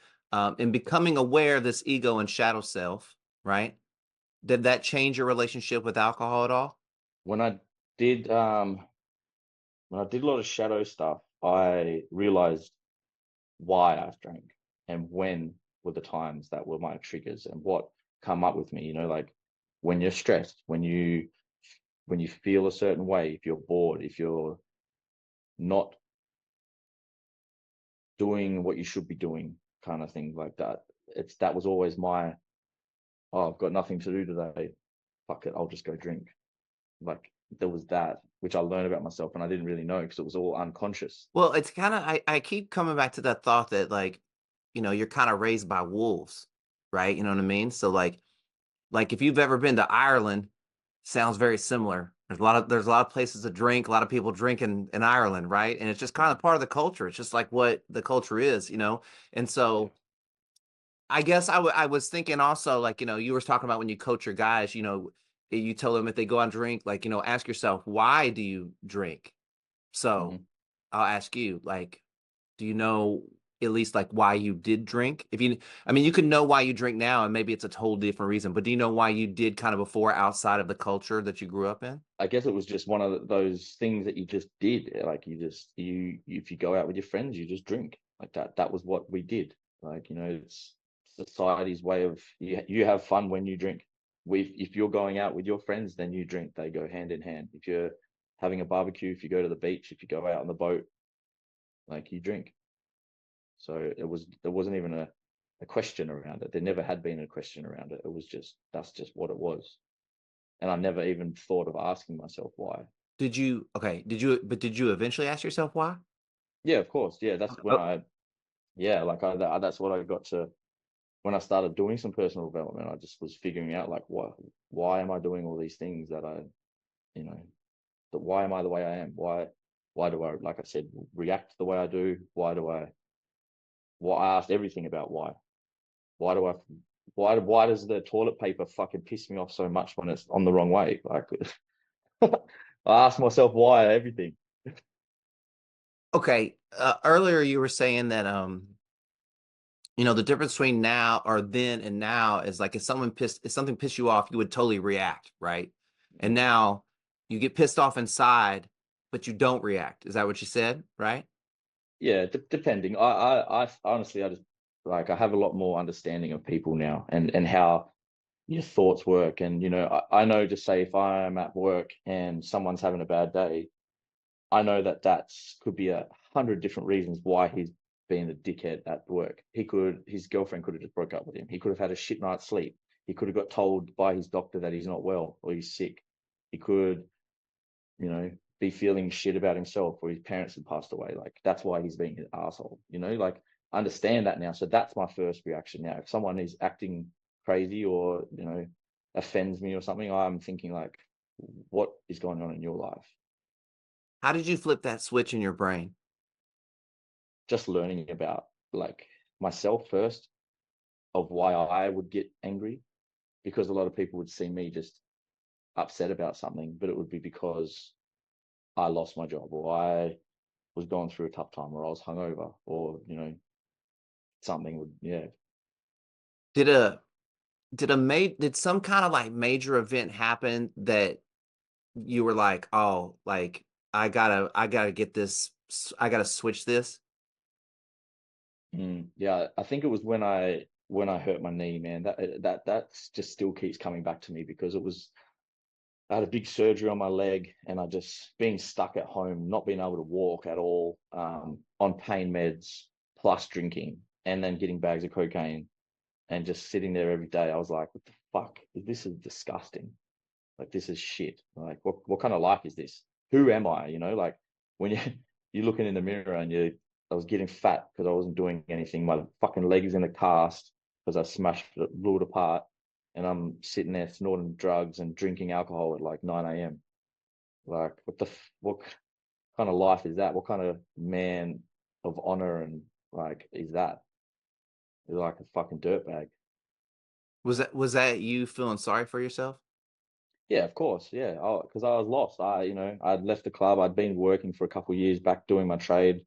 in becoming aware of this ego and shadow self, right? Did that change your relationship with alcohol at all? When I did a lot of shadow stuff, I realized why I drank and when were the times that were my triggers and what come up with me. Like, when you're stressed, when you feel a certain way, if you're bored, if you're not doing what you should be doing, kind of thing like that. That was always my, oh, I've got nothing to do today. Fuck it, I'll just go drink. Like, there was that, which I learned about myself, and I didn't really know because it was all unconscious. Well, it's kind of, I keep coming back to that thought that, like, you're kind of raised by wolves, right? You know what I mean? So, like if you've ever been to Ireland, sounds very similar. There's a lot of places to drink, a lot of people drink in Ireland, right? And it's just kind of part of the culture. It's just like what the culture is, And so I guess I was thinking also, like, you were talking about when you coach your guys, you tell them if they go out and drink, like, ask yourself, why do you drink? So I'll ask you, like, do you know at least like why you did drink? If you, I mean, you could know why you drink now, and maybe it's a totally different reason. But do you know why you did kind of before, outside of the culture that you grew up in? I guess it was just one of those things that you just did. Like if you go out with your friends, you just drink. Like that was what we did. Like, you know, it's society's way of you have fun when you drink. If you're going out with your friends, then you drink. They go hand in hand. If you're having a barbecue, if you go to the beach, if you go out on the boat, like, you drink. So there wasn't even a question around it. There never had been a question around it. It was just, that's just what it was. And I never even thought of asking myself why. Did you did you eventually ask yourself why? Yeah, of course. Yeah, that's when that's what I got to when I started doing some personal development. I just was figuring out, like, why am I doing all these things that you know, why am I the way I am? Why do I, like I said, react the way I do? I asked everything about why. Why does the toilet paper fucking piss me off so much when it's on the wrong way? Like, I asked myself why everything. Okay, earlier you were saying that you know, the difference between now or then and now is like if something pissed you off, you would totally react, right? And now you get pissed off inside, but you don't react. Is that what you said, right? Yeah, depending. I honestly, I just, like, I have a lot more understanding of people now, and how your thoughts work. And, you know, I know, just say if I'm at work and someone's having a bad day, I know that could be 100 different reasons why he's being a dickhead at work. His girlfriend could have just broke up with him. He could have had a shit night's sleep. He could have got told by his doctor that he's not well or he's sick. He could, you know, be feeling shit about himself, or his parents had passed away. Like, that's why he's being an asshole, you know. Like, I understand that now. So that's my first reaction now. If someone is acting crazy or, you know, offends me or something, I'm thinking, like, what is going on in your life? How did you flip that switch in your brain? Just learning about, like, myself first, of why I would get angry, because a lot of people would see me just upset about something, but it would be because I lost my job, or I was going through a tough time, or I was hungover, or, you know, something would, yeah. Did did some kind of like major event happen that you were like, oh, like I gotta get this, I gotta switch this? Yeah, I think it was when I hurt my knee, man. That just still keeps coming back to me, because I had a big surgery on my leg, and I just being stuck at home, not being able to walk at all, on pain meds, plus drinking, and then getting bags of cocaine, and just sitting there every day. I was like, what the fuck? This is disgusting. Like, this is shit. Like, what kind of life is this? Who am I? You know, like, when you're looking in the mirror and I was getting fat because I wasn't doing anything. My fucking leg is in a cast because I smashed it, blew it apart, and I'm sitting there snorting drugs and drinking alcohol at like 9 a.m. Like, what kind of life is that? What kind of man of honor and, like, is that? You're like a fucking dirtbag. Was that you feeling sorry for yourself? Yeah, of course. Yeah, because I was lost. I'd left the club. I'd been working for a couple of years back doing my trade,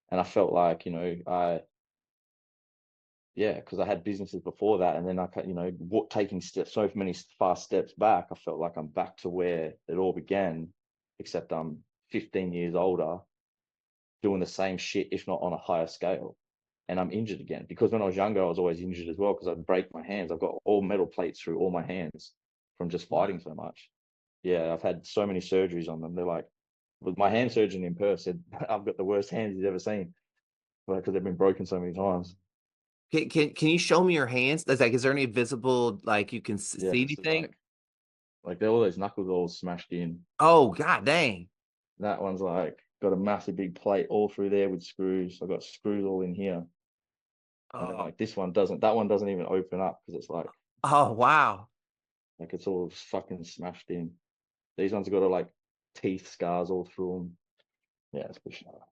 and I felt like, yeah, because I had businesses before that, and then taking steps, so many fast steps back, I felt like I'm back to where it all began, except I'm 15 years older, doing the same shit, if not on a higher scale, and I'm injured again. Because when I was younger, I was always injured as well, because I'd break my hands. I've got all metal plates through all my hands from just fighting so much. Yeah, I've had so many surgeries on them. They're like, with my hand surgeon in Perth said, I've got the worst hands he's ever seen, because they've been broken so many times. Can you show me your hands? That's like, is there any visible, like you can Yeah, see this is anything? like they're all those knuckles all smashed in. Oh, god dang. That one's like got a massive big plate all through there with screws. I've got screws all in here. And then, Oh, like, this one doesn't, that one doesn't even open up, because it's oh wow. like it's all fucking smashed in. These ones have got like teeth scars all through them. Yeah, it's pushing up.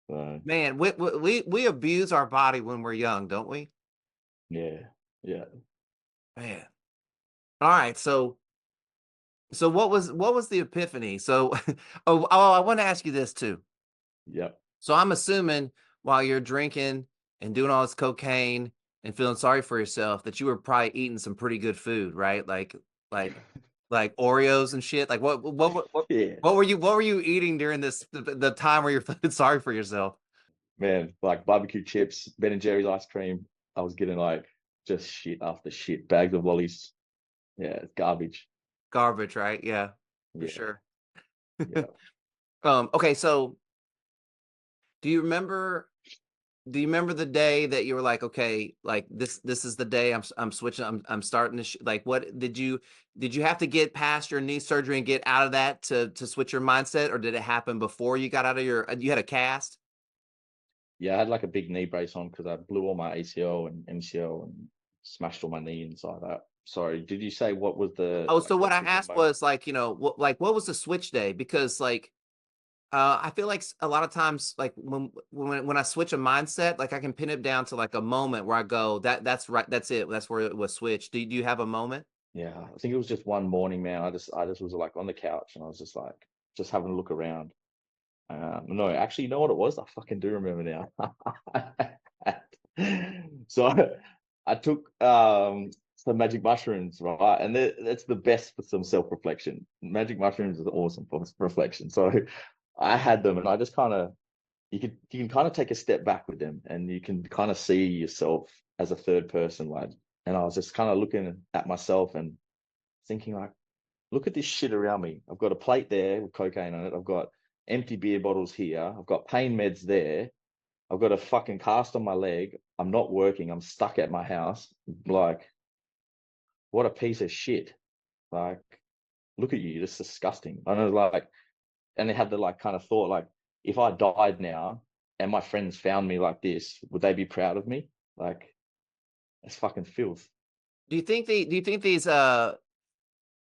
So Man, we abuse our body when we're young, don't we? yeah, yeah, Man. All right, so what was the epiphany? So I want to ask you this too. yeah. So I'm assuming while you're drinking and doing all this cocaine and feeling sorry for yourself that you were probably eating some pretty good food, right? Like Oreos and shit. Like Yeah, what were you eating during the time where you're feeling sorry for yourself? man, like barbecue chips, Ben and Jerry's ice cream. I was getting like just shit after shit, bags of lollies. Yeah, it's garbage. Garbage, right? Yeah, for Yeah, sure. yeah, Okay, so do you remember the day that you were like, okay, like this is the day I'm switching, I'm starting to like, what did you have to get past your knee surgery and get out of that to switch your mindset, or did it happen before you got out of you had a cast? yeah. I had like a big knee brace on because I blew all my ACL and MCL and smashed all my knee inside that. Sorry, did you say what was the Oh, like so the what I switching asked moment? was like, what was the switch day? Because like I feel like a lot of times, like when I switch a mindset, like I can pin it down to like a moment where I go, that's right, that's it, that's where it was switched. Do you have a moment? Yeah, I think it was just one morning, man. I just was like on the couch and I was just like just having a look around. No, actually, you know what it was? I fucking do remember now. So I took some magic mushrooms, right? And that's the best for some self-reflection. Magic mushrooms is awesome for reflection. So I had them and I just kind of you can kind of take a step back with them and you can kind of see yourself as a third person, like, and I was just kind of looking at myself and thinking like, look at this shit around me. I've got a plate there with cocaine on it. I've got empty beer bottles here. I've got pain meds there. I've got a fucking cast on my leg. I'm not working. I'm stuck at my house. Like, what a piece of shit. Like, look at you. You're just disgusting. And I was like, and they had the like kind of thought, like, if I died now and my friends found me like this, would they be proud of me? Like, it's fucking filth. Do you think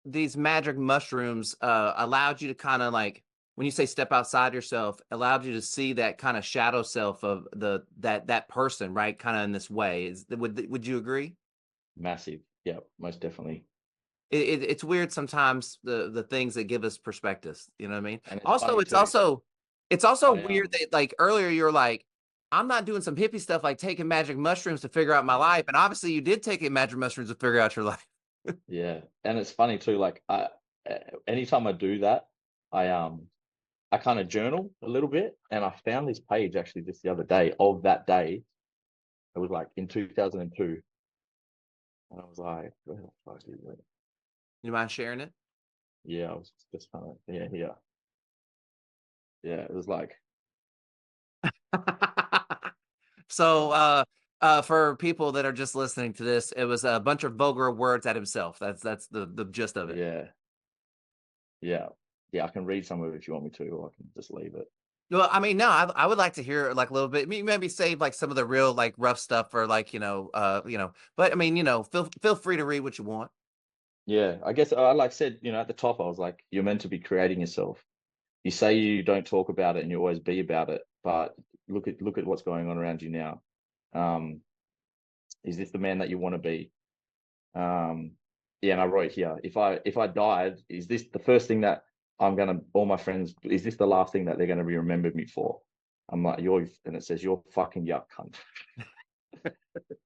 these magic mushrooms allowed you to kind of like, when you say step outside yourself, allowed you to see that kind of shadow self of that person, right? Kind of in this way. Would you agree? Massive. Yeah, most definitely. It's weird sometimes the things that give us perspectives. You know what I mean? And it's Also, funny too. it's also I weird that like earlier you're like, I'm not doing some hippie stuff like taking magic mushrooms to figure out my life, and obviously you did take magic mushrooms to figure out your life. Yeah, and it's funny too. Like anytime I do that, I kind of journal a little bit, and I found this page actually just the other day of that day. It was like in 2002, and I was like, where the fuck is it? You mind sharing it? Yeah, I was just kind of yeah. It was like So, for people that are just listening to this, it was a bunch of vulgar words at himself. That's the gist of it. yeah, yeah, yeah. I can read some of it if you want me to, or I can just leave it. Well, I mean, no, I would like to hear like a little bit. Maybe save like some of the real like rough stuff for like But I mean, feel free to read what you want. Yeah, I guess I like said, at the top, I was like, you're meant to be creating yourself. You say you don't talk about it and you always be about it, but look at what's going on around you now. Um, is this the man that you want to be? Um, yeah, and I wrote here, if I died, is this the first thing that all my friends, is this the last thing that they're gonna be remembered me for? I'm like, and it says you're fucking yuck cunt.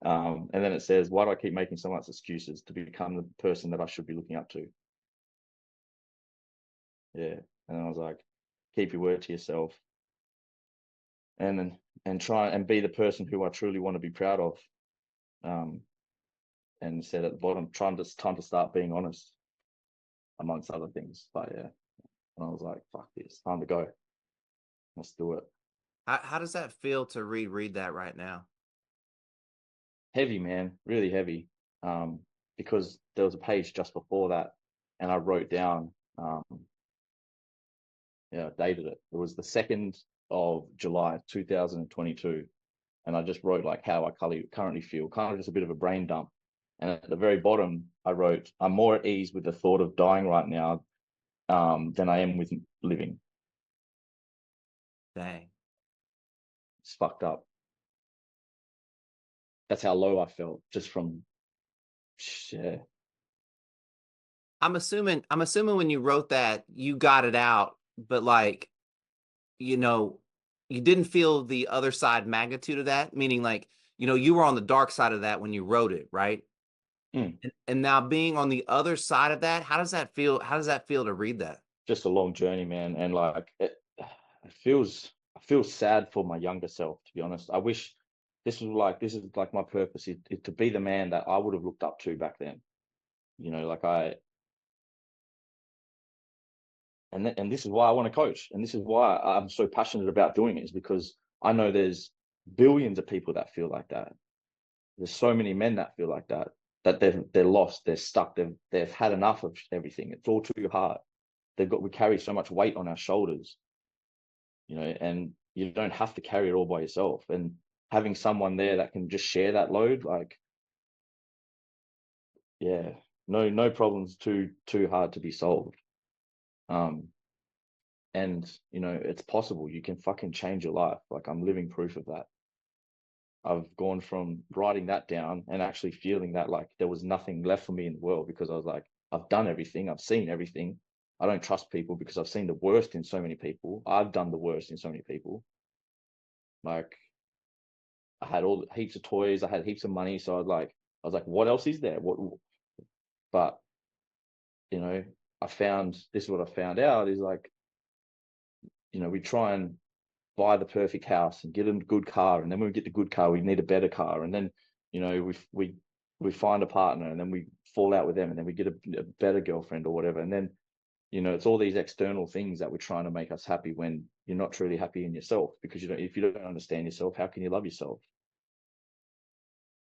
And then it says, why do I keep making so much excuses to become the person that I should be looking up to? Yeah. And I was like, keep your word to yourself and try and be the person who I truly want to be proud of. Um, and said at the bottom, time to start being honest, amongst other things. But yeah, and I was like, fuck this, time to go. Let's do it. How does that feel to reread that right now? Heavy, man, really heavy. Because there was a page just before that, and I wrote down, dated it. It was the 2nd of July, 2022. And I just wrote like how I currently feel, kind of just a bit of a brain dump. And at the very bottom, I wrote, I'm more at ease with the thought of dying right now than I am with living. Dang. It's fucked up. That's how low I felt just from, yeah. I'm assuming when you wrote that, you got it out, but like, you know, you didn't feel the other side magnitude of that, meaning like, you know, you were on the dark side of that when you wrote it, right? Mm. And now being on the other side of that, how does that feel? How does that feel to read that? Just a long journey, man, and like it feels, I feel sad for my younger self, to be honest. I wish this is like my purpose is to be the man that I would have looked up to back then. You know, like and this is why I want to coach, and this is why I'm so passionate about doing it, is because I know there's billions of people that feel like that. There's so many men that feel like that, that they're lost, they're stuck, they've had enough of everything. It's all too hard. We carry so much weight on our shoulders, you know, and you don't have to carry it all by yourself. And having someone there that can just share that load, like, yeah, no problems too hard to be solved. And you know, it's possible. You can fucking change your life. Like, I'm living proof of that. I've gone from writing that down and actually feeling that like there was nothing left for me in the world, because I was like, I've done everything, I've seen everything. I don't trust people because I've seen the worst in so many people. I've done the worst in so many people. Like, I had all heaps of toys, I had heaps of money, so I was like, what else is there? What? But you know, this is what I found out is like, you know, we try and buy the perfect house and get a good car, and then when we get the good car, we need a better car, and then you know we find a partner, and then we fall out with them, and then we get a better girlfriend or whatever, and then you know, it's all these external things that we're trying to make us happy when you're not truly happy in yourself, because if you don't understand yourself, how can you love yourself?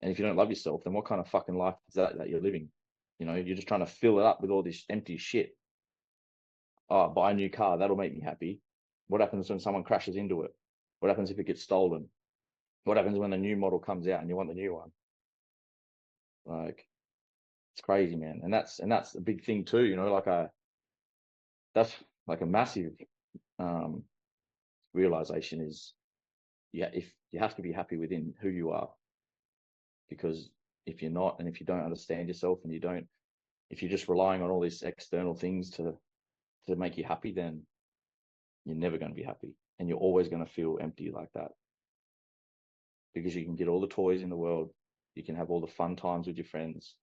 And if you don't love yourself, then what kind of fucking life is that you're living? You know, you're just trying to fill it up with all this empty shit. Oh, buy a new car, that'll make me happy. What happens when someone crashes into it? What happens if it gets stolen? What happens when a new model comes out and you want the new one? Like, it's crazy, man. And that's a big thing too, you know, that's like a massive realization is, yeah, if you have to be happy within who you are, because if you're not, and if you don't understand yourself, and if you're just relying on all these external things to make you happy, then you're never going to be happy, and you're always going to feel empty like that, because you can get all the toys in the world, you can have all the fun times with your friends,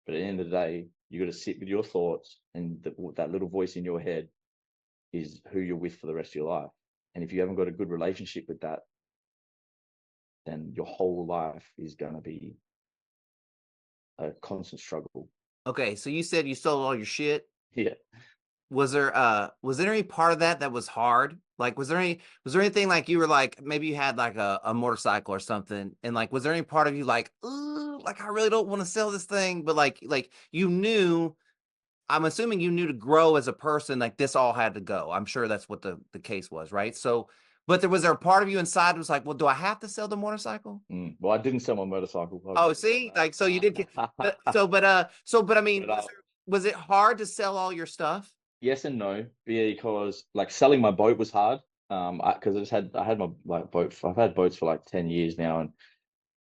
but at the end of the day, you got to sit with your thoughts, and that little voice in your head is who you're with for the rest of your life. And if you haven't got a good relationship with that, then your whole life is going to be a constant struggle. Okay, so you said you sold all your shit. Yeah. Was there any part of that was hard? Like, was there anything like you were like, maybe you had like a motorcycle or something, and like, was there any part of you like, ooh, like I really don't want to sell this thing, but like you knew, I'm assuming you knew to grow as a person, like this all had to go. I'm sure that's what the case was, right? So, but was there a part of you inside that was like, well, do I have to sell the motorcycle? Well, I didn't sell my motorcycle. Oh, see, like, so you did, but I mean, was it hard to sell all your stuff? Yes and no, because like selling my boat was hard. Because I had my boat. I've had boats for like 10 years now, and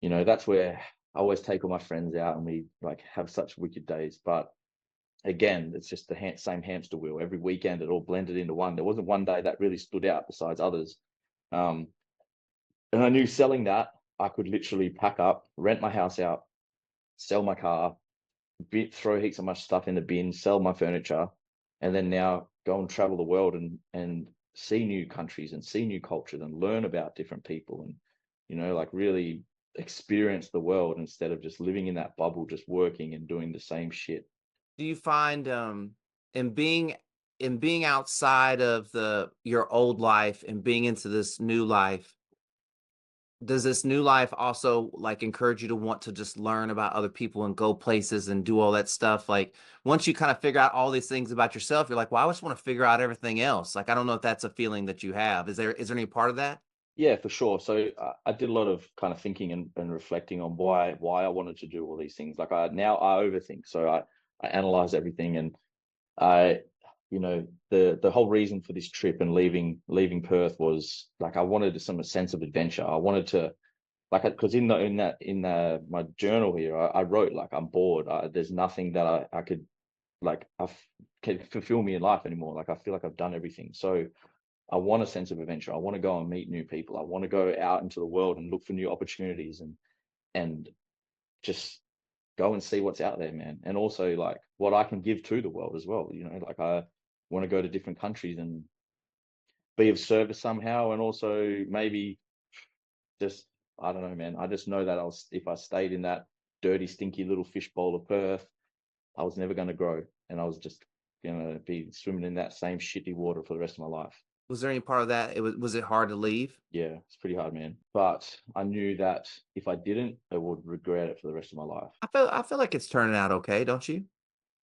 you know, that's where I always take all my friends out, and we like have such wicked days. But again, it's just the same hamster wheel. Every weekend, it all blended into one. There wasn't one day that really stood out besides others. And I knew selling that, I could literally pack up, rent my house out, sell my car, throw heaps of my stuff in the bin, sell my furniture, and then now go and travel the world and see new countries and see new cultures and learn about different people, and you know, like really experience the world instead of just living in that bubble, just working and doing the same shit. Do you find in being outside of your old life and being into this new life, does this new life also like encourage you to want to just learn about other people and go places and do all that stuff? Like, once you kind of figure out all these things about yourself, you're like, well, I just want to figure out everything else. Like, I don't know if that's a feeling that you have. Is there any part of that? Yeah, for sure. So I did a lot of kind of thinking and reflecting on why I wanted to do all these things. Like, now I overthink, so I analyze everything, and I, you know, the whole reason for this trip and leaving Perth was like I wanted a sense of adventure. I wanted to, like, because in my journal here, I wrote like, I'm bored. There's nothing that I could like can fulfill me in life anymore. Like, I feel like I've done everything. So I want a sense of adventure. I want to go and meet new people. I want to go out into the world and look for new opportunities and just go and see what's out there, man. And also like what I can give to the world as well. You know, like I want to go to different countries and be of service somehow. And also maybe just, I don't know, man. I just know that if I stayed in that dirty, stinky little fishbowl of Perth, I was never going to grow. And I was just going to be swimming in that same shitty water for the rest of my life. Was there any part of that? Was it hard to leave? Yeah, it's pretty hard, man. But I knew that if I didn't, I would regret it for the rest of my life. I feel like it's turning out okay, don't you?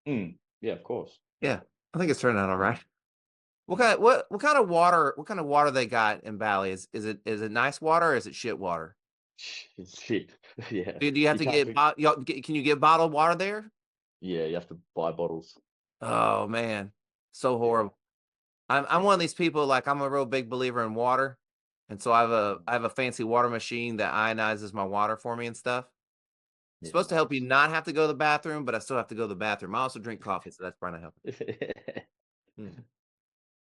Yeah, of course. Yeah, I think it's turning out all right. What kind of water they got in Bali? Is it nice water or is it shit water? It's shit. Yeah. Do you have to can you get bottled water there? Yeah, you have to buy bottles. Oh man, so horrible. I'm one of these people, like I'm a real big believer in water. And so I have a fancy water machine that ionizes my water for me and stuff. It's supposed to help you not have to go to the bathroom, but I still have to go to the bathroom. I also drink coffee, so that's probably not helping.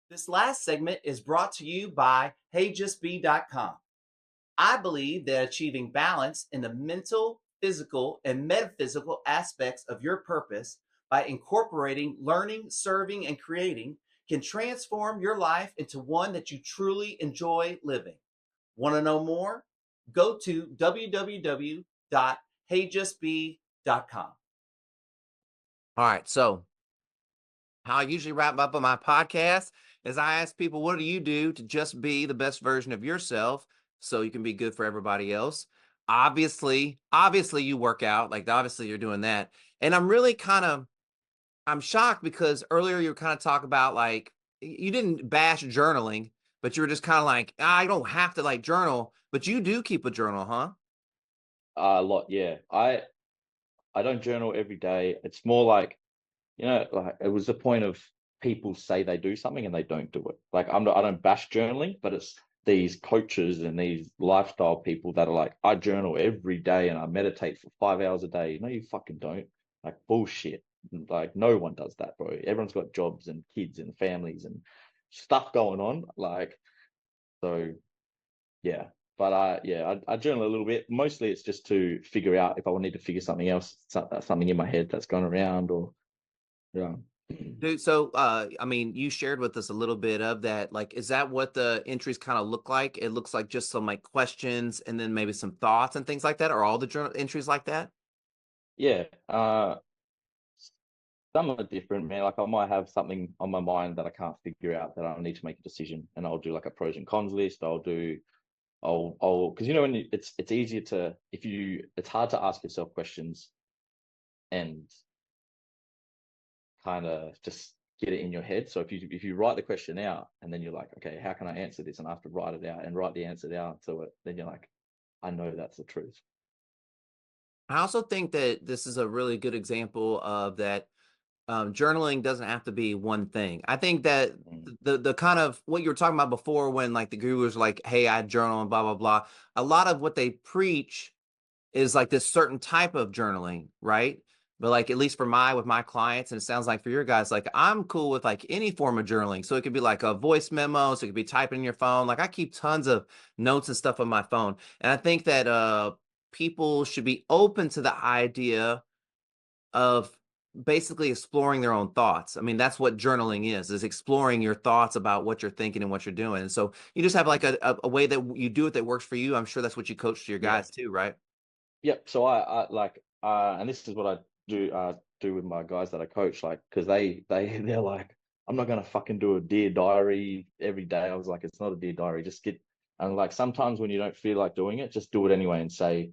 This last segment is brought to you by HeyJustBe.com. I believe that achieving balance in the mental, physical, and metaphysical aspects of your purpose by incorporating learning, serving, and creating can transform your life into one that you truly enjoy living. Want to know more? Go to www.heyjustbe.com. All right, so how I usually wrap up on my podcast is I ask people, what do you do to just be the best version of yourself so you can be good for everybody else? Obviously you work out, like obviously you're doing that. And I'm shocked because earlier you were kind of talking about like, you didn't bash journaling, but you were just kind of like, I don't have to like journal, but you do keep a journal, huh? A lot, yeah. I don't journal every day. It's more like, you know, like it was the point of people say they do something and they don't do it. Like I don't bash journaling, but it's these coaches and these lifestyle people that are like, I journal every day and I meditate for 5 hours a day. No, you fucking don't. Like bullshit. Like no one does that, bro. Everyone's got jobs and kids and families and stuff going on. Like, so yeah. But I journal a little bit. Mostly it's just to figure out if I need to figure something else, something in my head that's gone around or yeah. Dude, so I mean, you shared with us a little bit of that. Like, is that what the entries kind of look like? It looks like just some like questions and then maybe some thoughts and things like that. Are all the journal entries like that? Yeah. Some are different, man. Like I might have something on my mind that I can't figure out that I need to make a decision, and I'll do like a pros and cons list. I'll because you know when it's easier to it's hard to ask yourself questions and kind of just get it in your head. So if you write the question out and then you're like, okay, how can I answer this? And I have to write it out and write the answer down to it, then you're like, I know that's the truth. I also think that this is a really good example of that. Journaling doesn't have to be one thing. I think that the kind of what you were talking about before, when like the gurus are like, hey, I journal and blah blah blah, a lot of what they preach is like this certain type of journaling, right? But like at least with my clients, and it sounds like for your guys, like I'm cool with like any form of journaling. So it could be like a voice memo, so it could be typing in your phone. Like I keep tons of notes and stuff on my phone. And I think that people should be open to the idea of basically exploring their own thoughts. I mean, that's what journaling is exploring your thoughts about what you're thinking and what you're doing. And so you just have like a way that you do it that works for you. I'm sure that's what you coach to your guys too, right? Yep. So I like, and this is what I do with my guys that I coach, like, because they're like, I'm not gonna fucking do a dear diary every day. I was like, it's not a dear diary. Just get, and like sometimes when you don't feel like doing it, just do it anyway and say,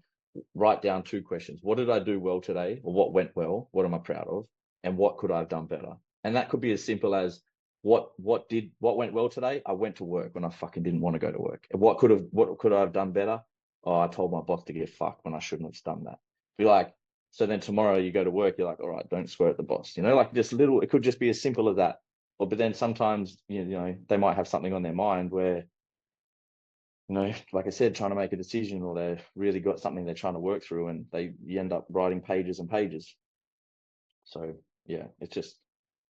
write down 2 questions. What did I do well today, or what went well? What am I proud of, and what could I have done better? And that could be as simple as what went well today. I went to work when I fucking didn't want to go to work. And what could I have done better? Oh, I told my boss to get fucked when I shouldn't have done that. Be like, so then tomorrow you go to work, you're like, all right, don't swear at the boss. You know, like just little, it could just be as simple as that. Or, but then sometimes, you know, they might have something on their mind where, you know, like I said, trying to make a decision, or they've really got something they're trying to work through, and you end up writing pages and pages. So yeah, it's just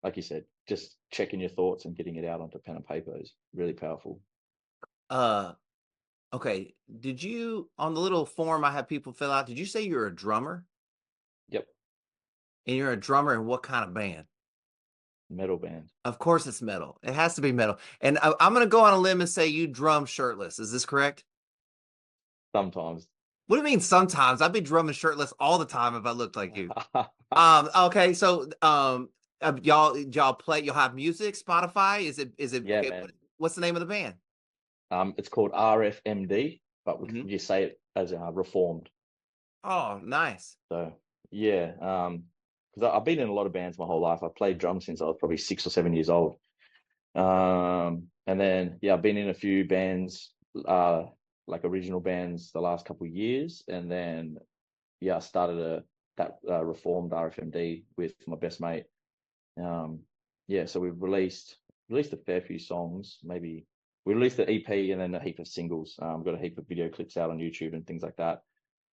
like you said, just checking your thoughts and getting it out onto pen and paper is really powerful. Okay. Did you, on the little form I have people fill out, did you say you're a drummer? Yep, And you're a drummer in what kind of band? metal band. Of course it's metal. It has to be metal. And I'm going to go on a limb and say you drum shirtless. Is this correct? Sometimes. What do you mean sometimes? I'd be drumming shirtless all the time if I looked like you. Okay, so y'all play, you'll have music, Spotify? Is it Yeah, okay, man. what's the name of the band? It's called RFMD, but Mhm. you say it as reformed. Oh, nice. So yeah, because I've been in a lot of bands my whole life. I played drums since I was probably 6 or 7 years old. And then yeah, I've been in a few bands, like original bands, the last couple of years, and then yeah, I started that reformed RFMD with my best mate. Yeah, so we've released a fair few songs. Maybe we released the EP and then a heap of singles. Got a heap of video clips out on YouTube and things like that.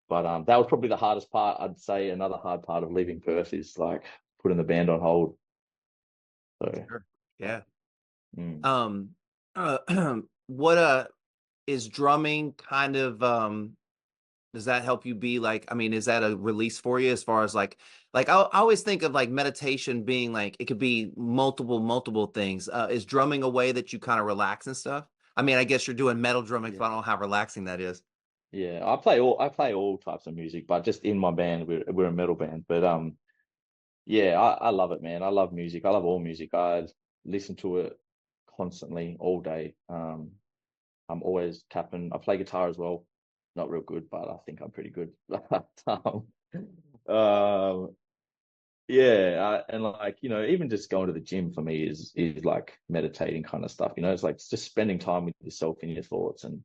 But that was probably the hardest part. I'd say another hard part of leaving Perth is like putting the band on hold. So Sure. Yeah. mm. What is drumming kind of does that help you be like, I mean, is that a release for you as far as like I always think of like meditation being like it could be multiple things. Is drumming a way that you kind of relax and stuff? I mean, I guess you're doing metal drumming, so I don't know how relaxing that is. Yeah, I play all types of music, but just in my band, we're a metal band. But yeah, I love it, man. I love music. I love all music. I listen to it constantly all day. I'm always tapping. I play guitar as well. Not real good, but I think I'm pretty good. um, yeah, and like even just going to the gym for me is like meditating kind of stuff. It's like it's just spending time with yourself and your thoughts. And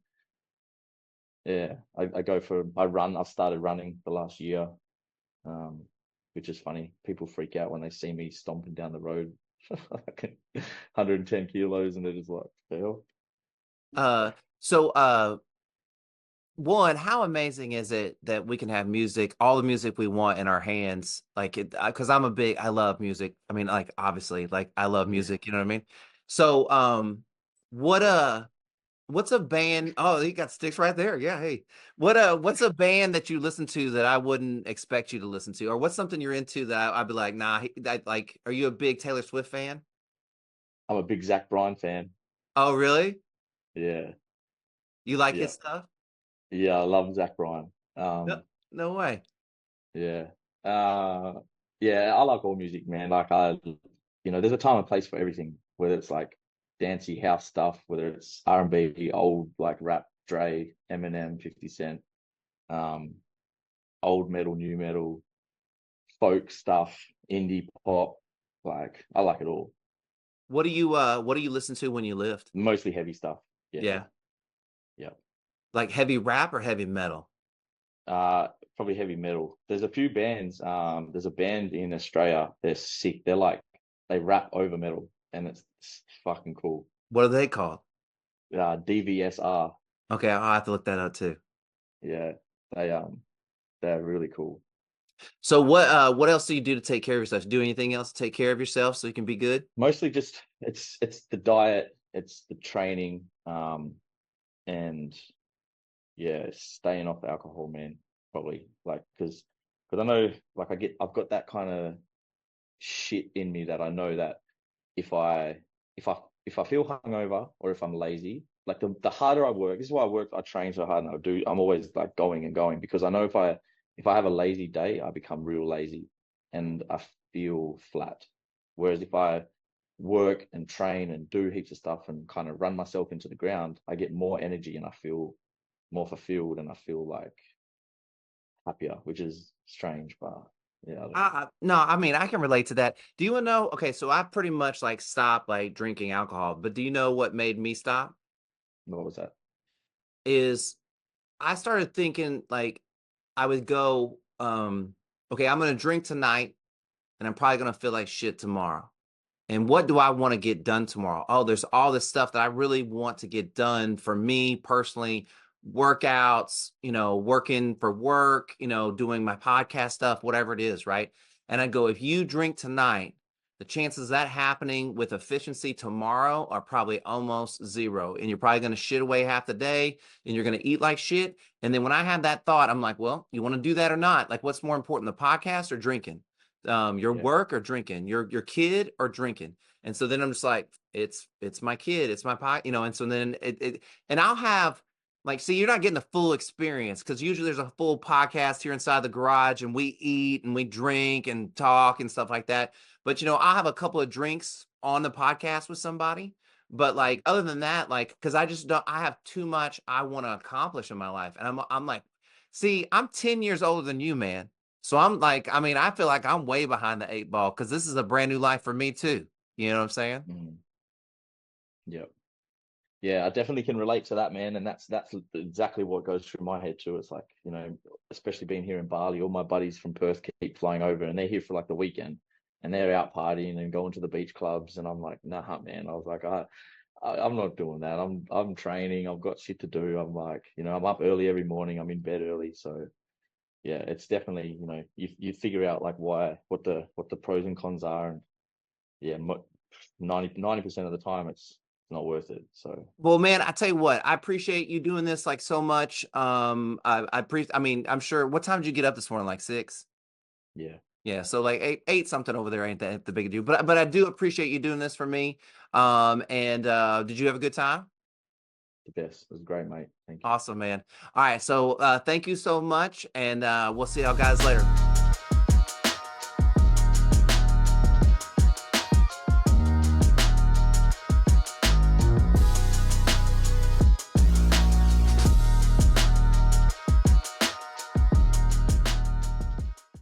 yeah, I run. I've started running the last year, um, which is funny. People freak out when they see me stomping down the road, like 110 kilos, and they're just like, "The hell?" So one, how amazing is it that we can have music, all the music we want in our hands? Like it, because I love music. I mean, like obviously, like I love Yeah. music, you know what I mean? So what what's a band? Oh, you got sticks right there. Yeah, hey. What's a band that you listen to that I wouldn't expect you to listen to? Or what's something you're into that I'd be like, nah, like, are you a big Taylor Swift fan? I'm a big Zach Bryan fan. Oh, really? Yeah, You like yeah, his stuff? yeah. I love Zach Bryan. No, no way. Yeah. Uh, yeah, I like all music, man. Like there's a time and place for everything, whether it's like dancey house stuff, whether it's R&B, old like rap, Dre, Eminem, 50 Cent, um, old metal, new metal, folk stuff, indie pop. Like I like it all. What do you listen to when you lift? Mostly heavy stuff. Yeah. Yeah. Yeah. Like heavy rap or heavy metal? Probably heavy metal. There's a few bands. There's a band in Australia. They're sick. They rap over metal, and it's fucking cool. What are they called? DVSR. Okay, I'll have to look that up too. Yeah, they they're really cool. So what else do you do to take care of yourself? Do anything else to take care of yourself so you can be good? Mostly just it's the diet, it's the training, and yeah, staying off alcohol, man. Probably like because I know like I've got that kind of shit in me that I know that if I if I if I feel hungover or if I'm lazy, like the harder I work, this is why I train so hard and I'm always like going and going because I know if I have a lazy day, I become real lazy and I feel flat. Whereas if I work and train and do heaps of stuff and kind of run myself into the ground, I get more energy and I feel more fulfilled and I feel like happier, which is strange, but yeah, I don't know. No, I mean I can relate to that. Do you know? Okay, so I pretty much like stopped like drinking alcohol, but do you know what made me stop? What was that? Is I started thinking like I would go, okay, I'm gonna drink tonight and I'm probably gonna feel like shit tomorrow. And what do I want to get done tomorrow? Oh, there's all this stuff that I really want to get done for me personally, workouts, working for work, doing my podcast stuff, whatever it is, right? And I go, if you drink tonight, the chances of that happening with efficiency tomorrow are probably almost zero. And you're probably going to shit away half the day and you're going to eat like shit. And then when I have that thought, I'm like, well, you want to do that or not? Like, what's more important, the podcast or drinking? Your work or drinking? Your kid or drinking? And so then I'm just like, it's my kid, it's my pot, you know. And so then and I'll have, like, see, you're not getting the full experience because usually there's a full podcast here inside the garage and we eat and we drink and talk and stuff like that. But, you know, I'll have a couple of drinks on the podcast with somebody. But like, other than that, like, because I just don't, I have too much I want to accomplish in my life. And I'm like, see, I'm 10 years older than you, man. So I'm like, I mean, I feel like I'm way behind the 8 ball because this is a brand new life for me too. You know what I'm saying? Mm. Yep. Yeah, I definitely can relate to that, man. And that's exactly what goes through my head too. It's like, you know, especially being here in Bali, all my buddies from Perth keep flying over and they're here for like the weekend and they're out partying and going to the beach clubs. And I'm like, nah, man. I was like, I'm not doing that. I'm training. I've got shit to do. I'm like, you know, I'm up early every morning. I'm in bed early. So yeah, it's definitely, you know, you figure out like what the pros and cons are. And yeah, 90% of the time it's not worth it. So Well, man, I tell you what, I appreciate you doing this like so much. I mean, I'm sure. What time did you get up this morning? Like 6? yeah, Yeah, so like eight something over there ain't that the big deal. But I do appreciate you doing this for me. And did you have a good time? the best. It was great, mate. Thank you. Awesome, man. All right, so thank you so much, and we'll see y'all guys later.